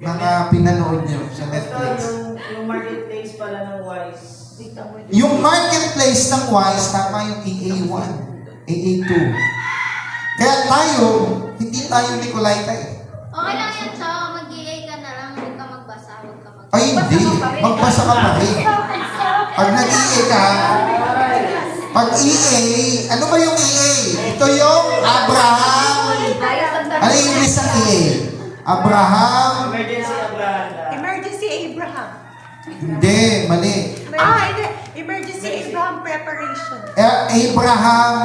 mga pinanood niyo sa Netflix. Yung marketplace pala ng Wise. Yung marketplace ng Wise, tama yung EA1, EA2. Kaya tayo, hindi tayo Nicolaita eh. Okay lang yan, Cho. Mag-EA ka na lang. Huwag ka magbasa. Huwag ka magbasa. Ay hindi, magbasa ka pa rin. Pag nag-EA ka, pag EA, ano ba yung EA? Ito yung Abraham. Ano yung English ng EA? Abraham. Emergency Abraham. Emergency Abraham. Hindi, mali. Hindi. Emergency Abraham preparation. Abraham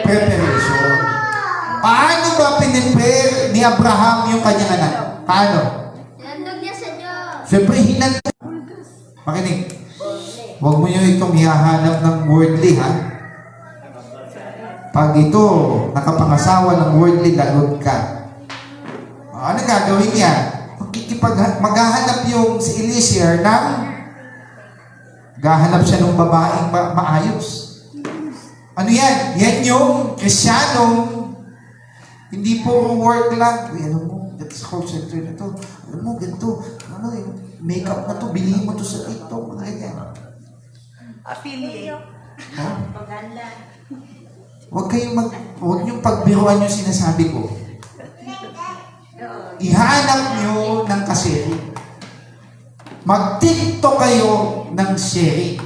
preparation. Paano ba pinipare ni Abraham yung kanyang anak? Paano? Nandun niya sa Diyos. Siyempre, makinig. Huwag mo yung itong hihahanap ng worldly, ha? Pag ito, nakapangasawa ng worldly, lagot ka. Ano gagawin niya? Maghahanap yung si Eliezer ng gahanap siya ng babaeng maayos. Ano yan? Yan yung Krisyanong hindi po work lang. Uy, alam mo, that's call center na to. Alam mo, ganito. Ano yung makeup na to, bilhin mo to sa TikTok. Mga ganyan. Affiliate. Ha? Maganda. Huwag niyong pagbiruan yung sinasabi ko. Ihanap niyo ng kaseri. Mag-TikTok kayo ng sharing.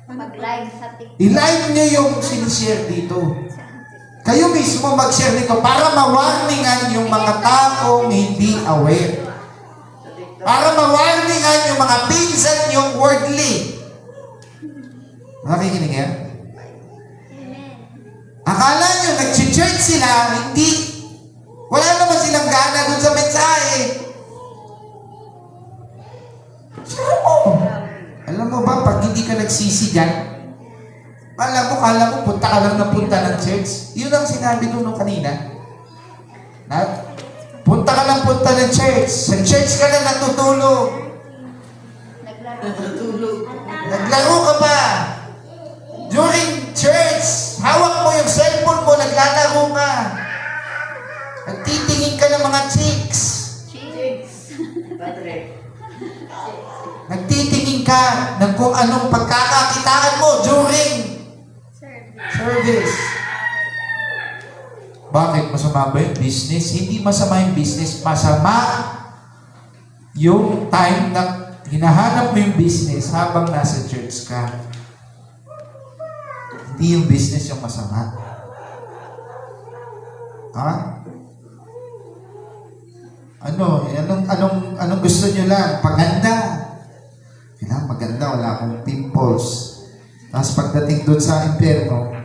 Mag-live sa TikTok. I-live niyo yung sinishare dito. Kayo mismo mag-share nito para ma-warningan yung mga taong hindi aware. Para ma-warningan yung mga pinsan yung worldly. Nakikinig yan? Akala nyo, nag-church sila, hindi. Wala naman silang gana dun sa mensahe. Alam mo ba, pag hindi ka nagsisi dyan, kala mo, punta ka lang na punta ng church. Yun ang sinabi nung kanina. Punta ka lang punta ng church. Sa church ka na natutulog. Naglaro ka pa. During church, hawak mo yung cellphone mo, naglalaro ka. Nagtitingin ka ng mga chicks. Nagtitingin ka ng kung anong pagkakakitaan mo during service. Bakit? Masama ba yung business? Hindi masama yung business. Masama yung time na hinahanap mo yung business habang nasa church ka. Hindi yung business yung masama. Ha? Anong gusto nyo lang? Paganda. Kailangan maganda, wala akong pimples. Tapos pagdating doon sa impyerno,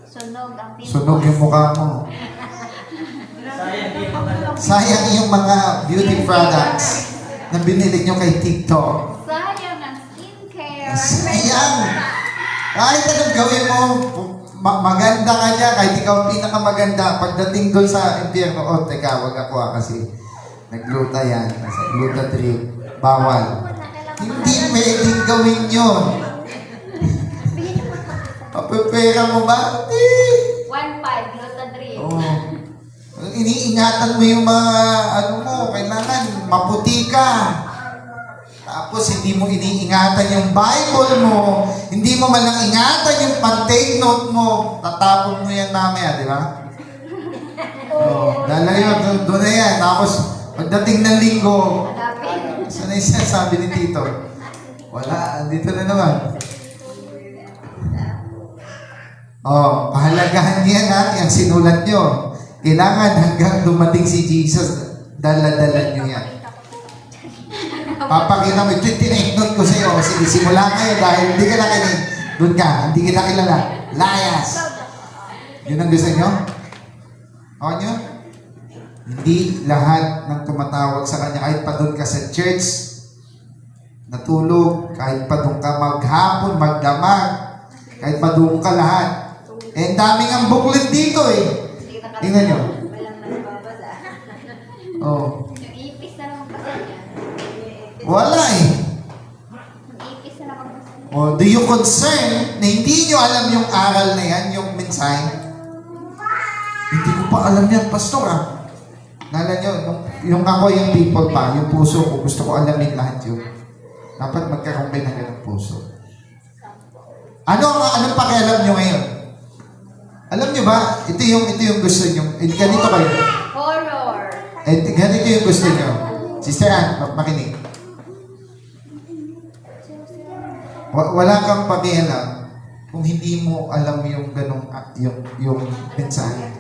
Sunog ang pimples. sunog yung mukha mo. Sayang yung mga beauty products na binili nyo kay TikTok. Sayang ang skincare. Sayang! Kahit anong gawin mo, maganda ka niya, kahit ikaw ang pinakamaganda, pagdating doon sa impyerno, teka, wag ako kasi nagluta yan, nasa gluta trip, bawal. Hindi pwedeng gawin yun. Papapera mo ba? 1.5 gluten-free. Oo. Iniingatan mo yung mga, kailangan maputi ka. Tapos hindi mo iniingatan yung Bible mo, hindi mo man lang ingatan yung pag-take note mo, tatapon mo yan mamaya, di ba? Oo. Lalayo, doon na yan. Tapos, pagdating ng linggo, saan yung sinasabi ni Tito? Wala, andito na naman. Pahalagahan niya na yung sinulat nyo. Kailangan hanggang dumating si Jesus, dala-dala nyo yan. Papakita mo, ito yung tinake-note ko sa'yo. Sige, simula kayo dahil hindi ka nakinig. Doon ka, hindi kita kilala. Layas. Yun ang gusto nyo? Ako nyo? Hindi lahat ng tumatawag sa kanya, kahit pa doon ka sa church, natulog, kahit pa doon ka maghapon, magdamag, kahit pa doon ka lahat. Eh, daming ang booklet dito eh. Tingnan nyo. Walang nagbabasa. Oh. Yung ipis na lang basa niya. Wala eh. Yung ipis na lang basa niya. Oh, do you concern na hindi nyo alam yung aral na yan, yung mensahe? Hindi ko pa alam yan, pastor ah. Nala nyo, yung ako yung people pa, yung puso ko, gusto ko alamin lahat yun. Dapat magkaroon kayo ng ganong puso. Anong pakialam nyo ngayon? Alam nyo ba, ito yung gusto nyo. Ganito kayo. Horror. Ganito yung gusto nyo. Sister Ann, makinig. Wala kang pakialam kung hindi mo alam yung ganong, yung mensahe.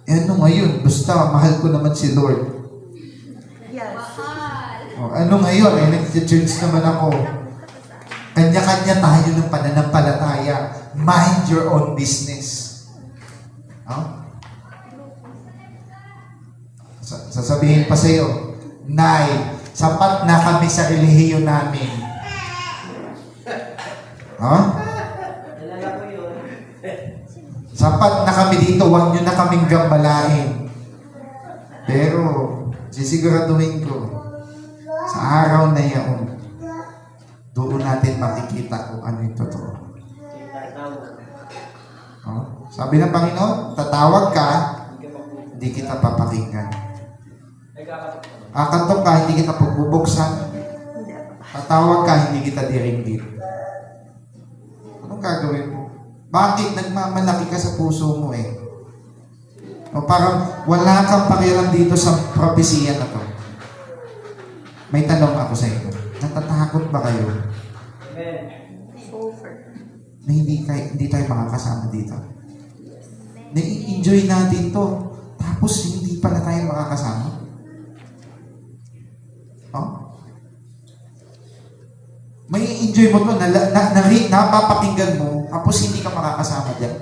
Eh ano ngayon? Basta, mahal ko naman si Lord. Mahal. O, ano ngayon? Eh, nag-church naman ako. Kanya-kanya tayo ng pananampalataya. Mind your own business. Sasabihin pa sa'yo, Nay, sapat na kami sa relihiyon namin. Nalala ko yun. Sapat na kami dito, huwag nyo na kaming gambalain. Pero, sisiguraduhin ko, sa araw na iyon, doon natin makikita kung ano yung totoo. Sabi ng Panginoon, tatawag ka, hindi kita papakinggan. Kakantok ka, hindi kita pagbubuksan. Tatawag ka, hindi kita diringgin. Anong gagawin mo? Bakit nagmamalaki ka sa puso mo eh? O parang wala kang pakialam dito sa propesiya na to. May tanong ako sa inyo. Natatakot ba kayo na hindi tayo makakasama dito? Na-enjoy natin to. Tapos hindi pala tayo makakasama? May enjoy mo to, napapakinggan mo, tapos hindi ka makakasama dyan.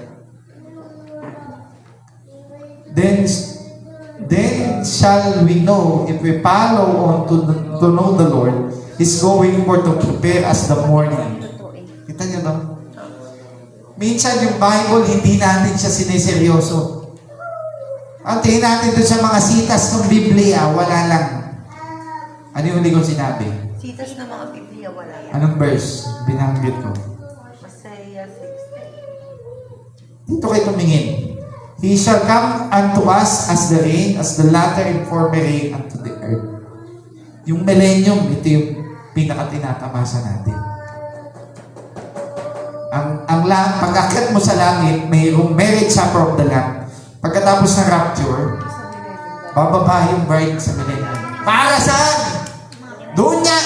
Then shall we know if we follow on to know the Lord is going for to prepare us the morning. Kita niyo no? Minsan yung Bible, hindi natin siya sineseryoso. Ang tingin natin doon sa mga sitas ng Biblia, wala lang. Ano yung huli kong sinabi? Sitas ng mga Biblia, wala yan. Anong verse? Binanggit ko. Masaya 6. Dito kayo tumingin. He shall come unto us as the rain, as the latter and former rain unto the earth. Yung millennium, ito yung pinaka-tinatamasa natin. Pag-akyat mo sa langit, mayroong marriage supper of the Lamb. Pagkatapos ng rapture, bababa yung bride sa millennium. Para saan? Doon niya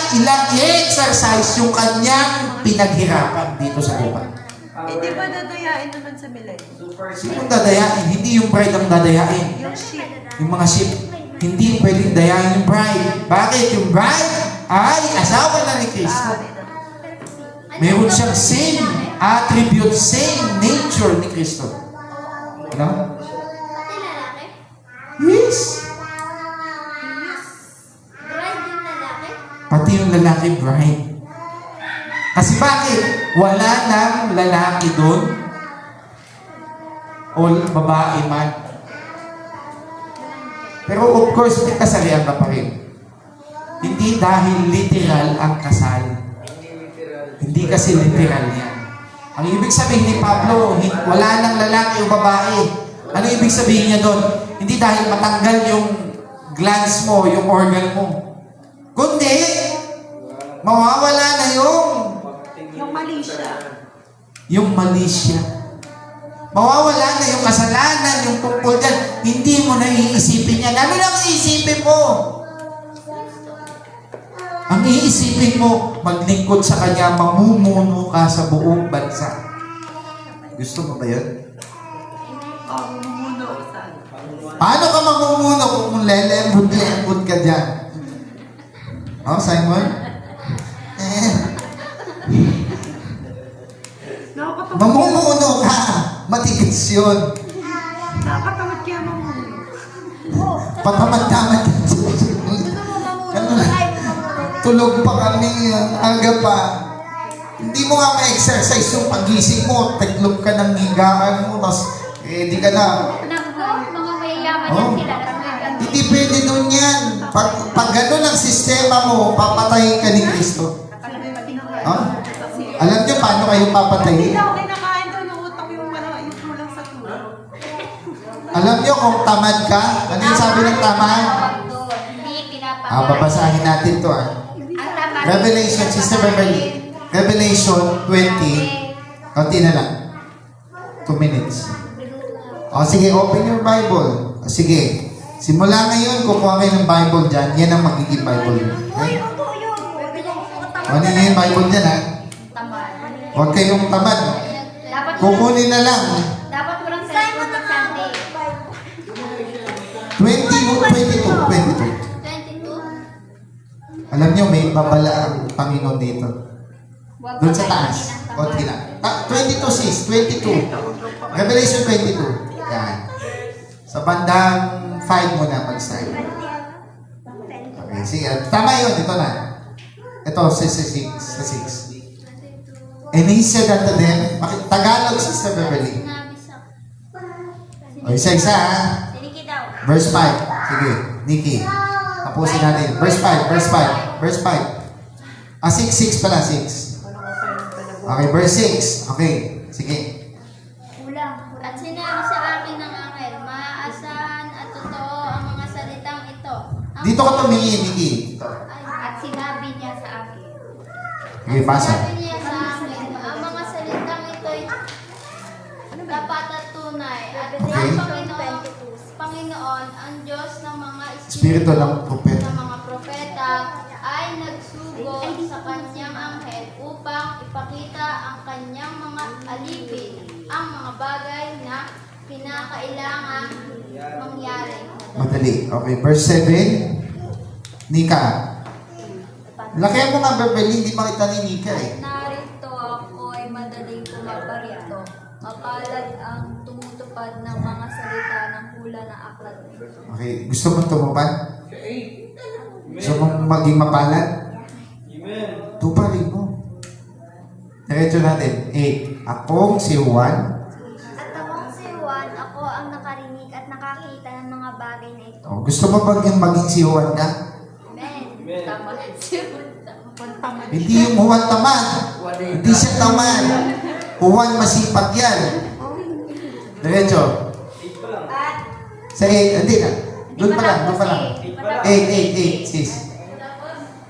i-exercise yung kanyang pinaghirapan dito sa lupa. Di ba dadayain naman sa millennium? Sinong dadayain? Hindi yung bride ang dadayain. Yung sheep. Yung mga sheep. Hindi pwedeng dayain yung bride. Bakit? Yung bride ay asawa na ni Kristo. Meron siyang same attribute, same nature ni Kristo. No? Pati lalaki? Yes. Bride yung lalaki? Pati yung lalaki bride. Kasi bakit? Wala nang lalaki doon o babae man. Pero of course, may kasarian ka pa rin. Hindi dahil literal ang kasal. Hindi kasi literal yan. Ang ibig sabihin ni Pablo, wala nang lalaki o babae. Ano ibig sabihin niya doon? Hindi dahil matanggal yung glands mo, yung organ mo. Kundi, mawawala na Yung mali siya. yung mali siya. Mawawala na yung kasalanan, yung tungkol dyan. Hindi mo na iisipin yan. Ano lang iisipin mo? Ang iisipin mo, maglingkod sa Kanya, mamumuno ka sa buong bansa. Gusto mo ba yun? Mumuno saan? Paano ka mamumuno kung lelembod ka dyan? Simon? Mamumuno ka. Matigas yun. Nakakatamad kaya mamulog. Patamad-tamad. Ano na? Tulog pa kami, ang aga pa. Hindi mo nga ma-exercise yung pagising mo, teglog ka ng higaan mo, tapos di ka na. Mga mayayaman Oh. yan sila. Tapos may ganun. Hindi pwede nun yan. Pag ganun ang sistema mo, papatayin ka ni Kristo. Alam niyo paano kayo papatayin? Hindi ako kinakain doon ng utak yung kulang sa tulog. Alam niyo kung tamad ka? Ano yung sabi ng tamad? Hindi pinapakain. Babasahin natin to Ang tama. Revelation, Sister Beverly. Revelation 20. Kunti na lang. 2 minutes. O sige, open your Bible. O sige. Simula ngayon, kukuha kayo ng Bible dyan. Yan ang magiging Bible. Okay? Ano yung Bible dyan, ha? Huwag kayong tamad. Dapat Kukunin na lang. dapat walang cellphone pag Sunday. 22. 22. Alam nyo, may babala ang Panginoon dito. Doon sa taas. Kunti lang. 22 sis. 22. Revelation 22. Yan. Sa bandang 5 muna mag-start. Okay, sige. Tama yun. Ito na. Ito, sa 6. And he said unto them, Tagalog, Sister Beverly. O, isa-isa ha. Siniki daw. Verse 5. Sige, Nikki. Tapusin natin. Verse 5. 6 pala, 6. Okay, verse 6. Okay, sige. Kulang. At sinabi sa akin ng anghel, maaasahan at totoo ang mga salitang ito. Dito ka tumingin, Nikki. At sinabi niya sa akin. Okay, basa. Sabi niya sa akin, ang mga salitang ito'y dapat at tunay. At Okay. ang Panginoon, ang Diyos ng mga Espiritu ng propeta. ng mga propeta ay nagsugo sa kanyang anghel upang ipakita ang kanyang mga alipin, ang mga bagay na kinakailangan mangyari. Madali. Okay, verse 7. Nika. Laki mo nga, Beverly. Hindi makita ni Nika eh. Narito ako'y madaling pumaparito. Mapalad ang tumutupad ng mga salita ng hula na aklat nito. Okay, gusto mong tumupad? Gusto mong maging mapalad? Tuparin mo. Diretso natin. 8. Akong si Juan. At akong si Juan, ako ang nakarinig at nakakita ng mga bagay na ito. Oh, gusto mo maging si Juan ka? Amen. Tama. Hindi yung Juan tamad. Hindi siya tamad. Juan masipag yan. Diretso. Sa 8. Hindi na. Doon pa lang. 8. Sis.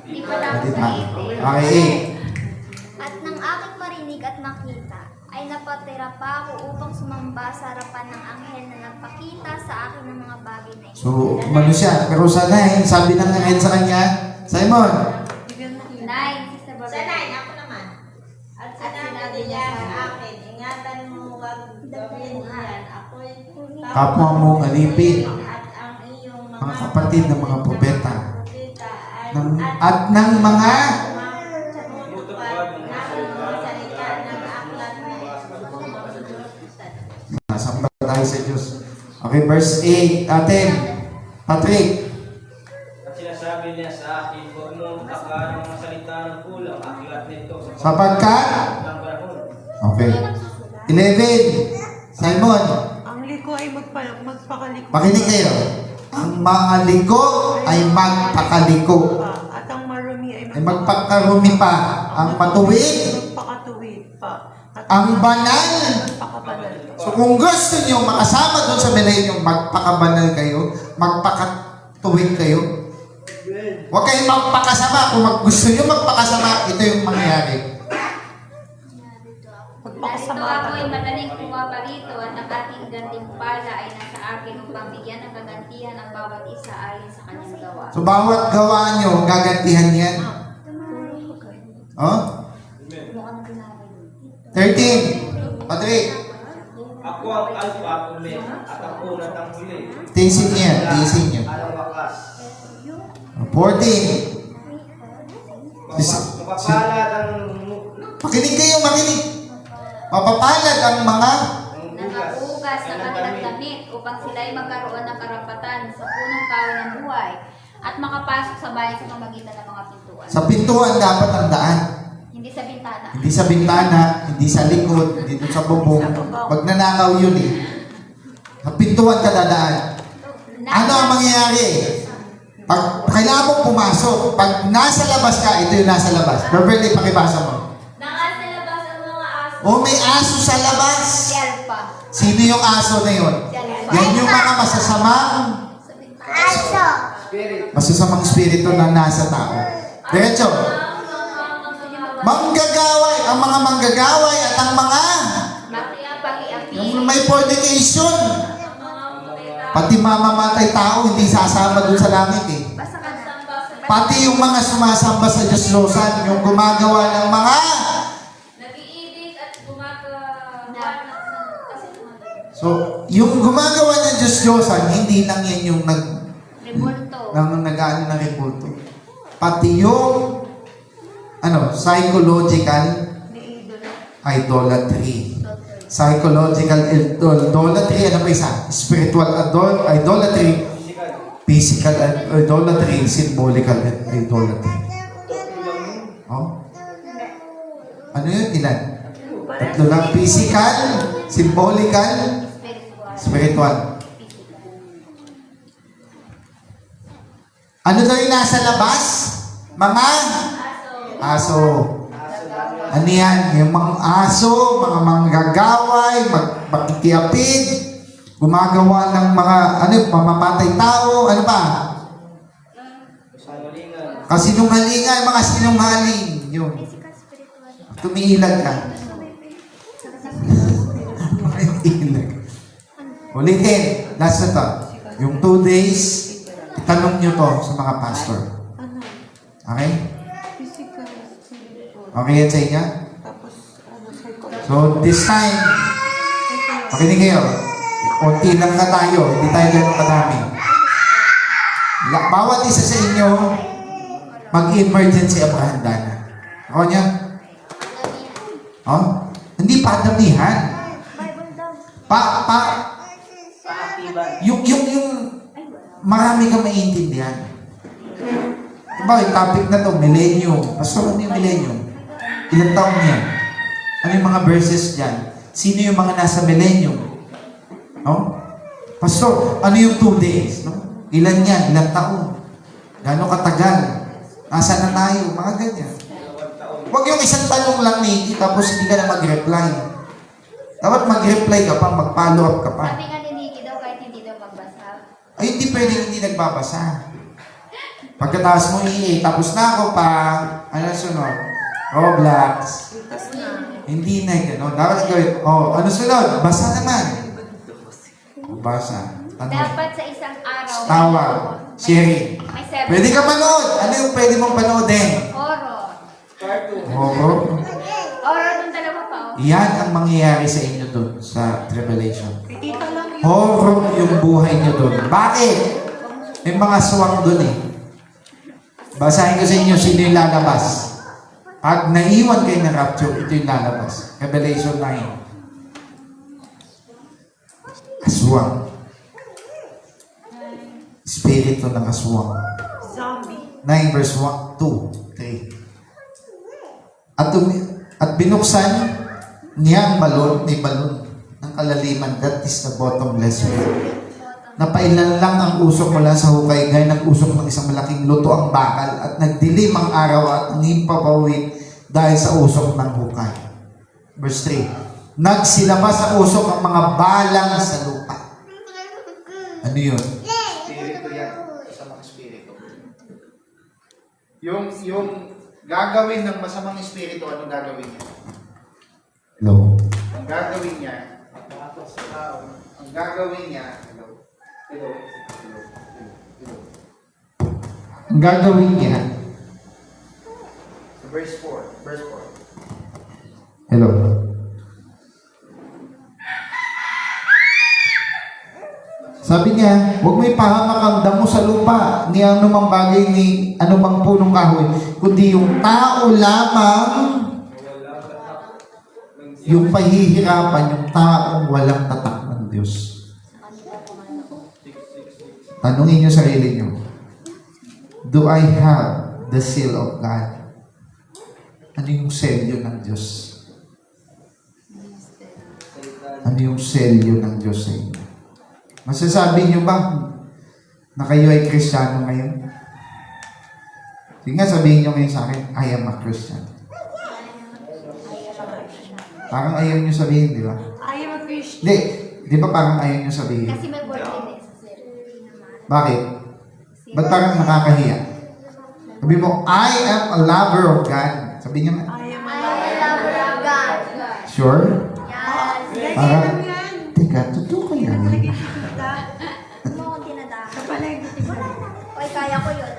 Di pa tapos Hindi sa pa. 8. Okay, 8. At nang aking marinig at makita, ay napatira pa ako upang sumamba sa harapan ng anghel na nagpakita sa akin ng mga bagay na ito. So, umano siya. Pero sana sabi ng angel sa kanya, Simon, 9. Sa 9, ako naman. At sinabi niya sa akin, ingatan mo wag gawin yan. Ako'y kapwa mong alipin, at ang iyong mga kapatid ng mga propeta, propeta ay at ng mga tumutupad ng mga salita ng aklat na ito. nasamba tayo sa Diyos. Okay, verse 8. Atin. Patrick. At sinasabi niya sa akin, huwag mong takaan ang mga salita ng kulang, aklat nito Sapagkat. ng panahon. Okay. 11. Simon. Ang liko ay magpakaliko. Makinig kayo. Ang mga liko ay magpakaliko. At ang marumi Ay magpakarumi pa. Ang matuwid. magpakatuwid pa. At Ang banal. magpakabanal pa. So kung gusto niyo makasama doon sa millennium, magpakabanal kayo, magpakatuwid kayo. Huwag kayong magpakasama. Kung gusto niyo magpakasama, ito yung mangyayari. Narito ako'y madaling pumaparito at ang aking gantimpala ay nasa akin upang bigyan ng kagantihan ang bawat isa ayon sa kanyang gawa. So bawat gawa niyo, gagantihan yan. Oh? 13. Patrick. Ako ang Alpha, Omega, at ang una at ang huli. Tisin niya. Tisin niyo. Alang wakas. 14. Mapapalad ang Makinig kayo, makinig. Mapapalad ang mga Nangabugas na kanilang damit upang upang sila'y magkaroon ng karapatan sa punong kahoy ng buhay at makapasok sa bayan sa pamamagitan ng mga pintuan. Sa pintuan dapat ang daan. Hindi sa bintana. Hindi sa bintana, hindi sa likod, hindi doon sa bubong. Pag nanakaw yun eh. Sa pintuan ka dadaan. Ano ang mangyayari? Pag kailangan mong pumasok, pag nasa labas ka, ito yung nasa labas. Beverly, pakibasa mo. Nasa labas ang mga aso. O may aso sa labas. Si Alpha. Sino yung aso na yun? Si Alpha. Yan yung mga masasamang masasamang spirito na nasa tao. Diretso. Manggagaway, ang mga manggagaway at ang mga yung may fornication. Pati mamamatay tao, hindi sasama dun sa langit eh. Pati yung mga sumasamba sa Diyos Losan, yung gumagawa ng mga Nag-iibig at so, yung gumagawa ng Diyos Losan, hindi lang yan yung Rebulto. nag-ano ng rebulto. Pati yung psychological idolatry. Psychological idolatry, ano pa isa? Spiritual idolatry, physical idolatry, symbolical idolatry. Oh? Ano yun? Ilan? Tatlo lang. Physical, symbolical, spiritual. Ano daw yung nasa labas? Mga aso. Ano yan? Yung mga aso, mga manggagaway, magkikiapid, gumagawa ng mga, mamamatay tao, ano pa? Kasinungalingan, mga sinungaling. Yun. Tumiilag ka. Tumiilag. Ulitin. Last na to. Yung 2 days, itanong nyo to sa mga pastor. Okay? Okay yan sa inyo? So, this time, makinig kayo. Konti lang na tayo. Hindi tayo ganun kadami. Bawat isa sa inyo, mag-emergency apprehendan. Ako niya? Oh? Hindi padamihan. Yung marami kang maiintindihan. Diba, yung topic na to, millennium. Pastor, ano yung millennium? Ilang taon yan? Ano yung mga verses dyan? Sino yung mga nasa millennium? No? Pastor, ano yung 2 days? No? Ilan yan? Ilang taon? Gano'ng katagal? Nasaan na tayo? Mga ganyan. Huwag yung isang tanong lang, Nikki, tapos hindi ka na mag-reply. Dapat mag-reply ka pa, mag-follow up ka pa. Sabi nga ni Nikki daw kahit hindi daw magbasa. Ay, hindi pwedeng hindi nagbabasa. Pagkatapos mo tapos na ako pa, ano sunod? Roblox. Hindi na gano'n. Dapat gawin, ano sunod? Basa naman. Basa. Ano? Dapat sa isang araw. Tawa. Sharing. May 7. Pwede ka manood. Ano yung pwede mong panoodin? Horror. Horror. Horror dun dalawa pa. Yan ang mangyayari sa inyo doon sa Revelation. Horror yung buhay nyo doon. Bakit? May mga swak doon eh. Basahin ko sa inyo sino yung lalabas. Pag naiwan kayo ng rapture, ito yung lalabas. Revelation 9. Aswang. Spirito ng aswang. Zombie. 9 verse 1, 2, 3. At binuksan niya ang balon, may balon ng kalaliman. That is the bottomless pit. Napailan lang ang usok mula sa hukay, gaya ng usok ng isang malaking luto ang bakal, at nagdilim ang araw at ang himpapawid dahil sa usok ng hukay. Verse 3. Nagsilabas sa usok ang mga balang sa lupa. Ano yun? Spirito yan. Masamang spirito. Yung gagawin ng masamang espiritu, anong gagawin niya? Hello? Ang gagawin niya, ang gagawin niya, verse 4. Hello? Sabi niya, huwag mo ipahamak ang damo sa lupa, ni anumang bagay, ni anumang punong kahoy, kundi yung tao lamang, yung pahihirapan, yung taong walang tatak ng Diyos. Tanungin niyo sarili niyo, do I have the seal of God? Ano yung selyo ng Diyos? Ano yung selyo ng Diyos sa inyo? Masasabi niyo ba na kayo ay Kristiyano ngayon? Sige nga, sabihin niyo ngayon sa akin, I am a Christian. Parang ayaw niyo sabihin, di ba? I am a Christian. Hindi. Di ba parang ayaw niyo sabihin? Kasi may birthday sir. Bakit? Ba't parang nakakahiya? Sabi mo, I am a lover of God. Sabi niyo nga. I am a I love God. Sure? Yes. Parang, teka, totoo kaya yun? Mo akong tinadaan. Oy, kaya ko yun.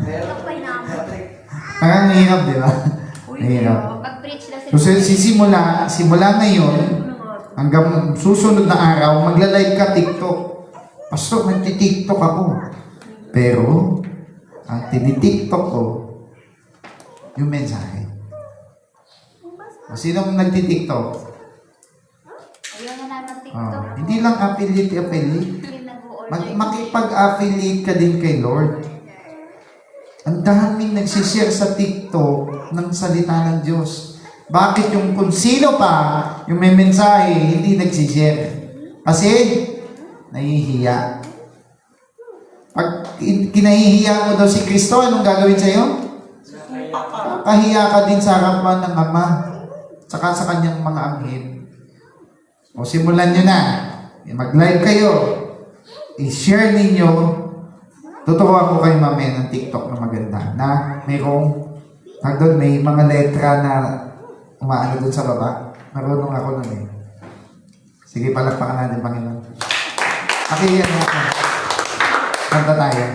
Ito pa hinamon. Parang nahihirap, di ba? Nahihirap. Mag-preach na So, simula ngayon, hanggang susunod na araw, magla-live ka TikTok. Pastor, nagti-TikTok ako. Pero, ang tini-TikTok ko, yung mensahe. O, sinong nagti-TikTok? Ayaw na naman TikTok. Hindi lang affiliate. Makipag-affiliate ka din kay Lord. Ang daming nagsishare sa TikTok ng salita ng Diyos. Bakit yung kung sino pa yung may mensahe, hindi nagsishare? Kasi, nahihiya. Pag kinahihiya mo daw si Kristo, anong gagawin sa'yo? Kahiya ka din sa harapan ng Ama, saka sa kanyang mga anghel. O simulan nyo na. Mag-live kayo. I-share ninyo. Tuturuan ko kayo mamaya ng TikTok na maganda. Na may mga letra na umaano dun sa baba. Marunong ako nun eh. Sige, palakpakan natin, Panginoon. Okay, yan natin. Kanta tayo.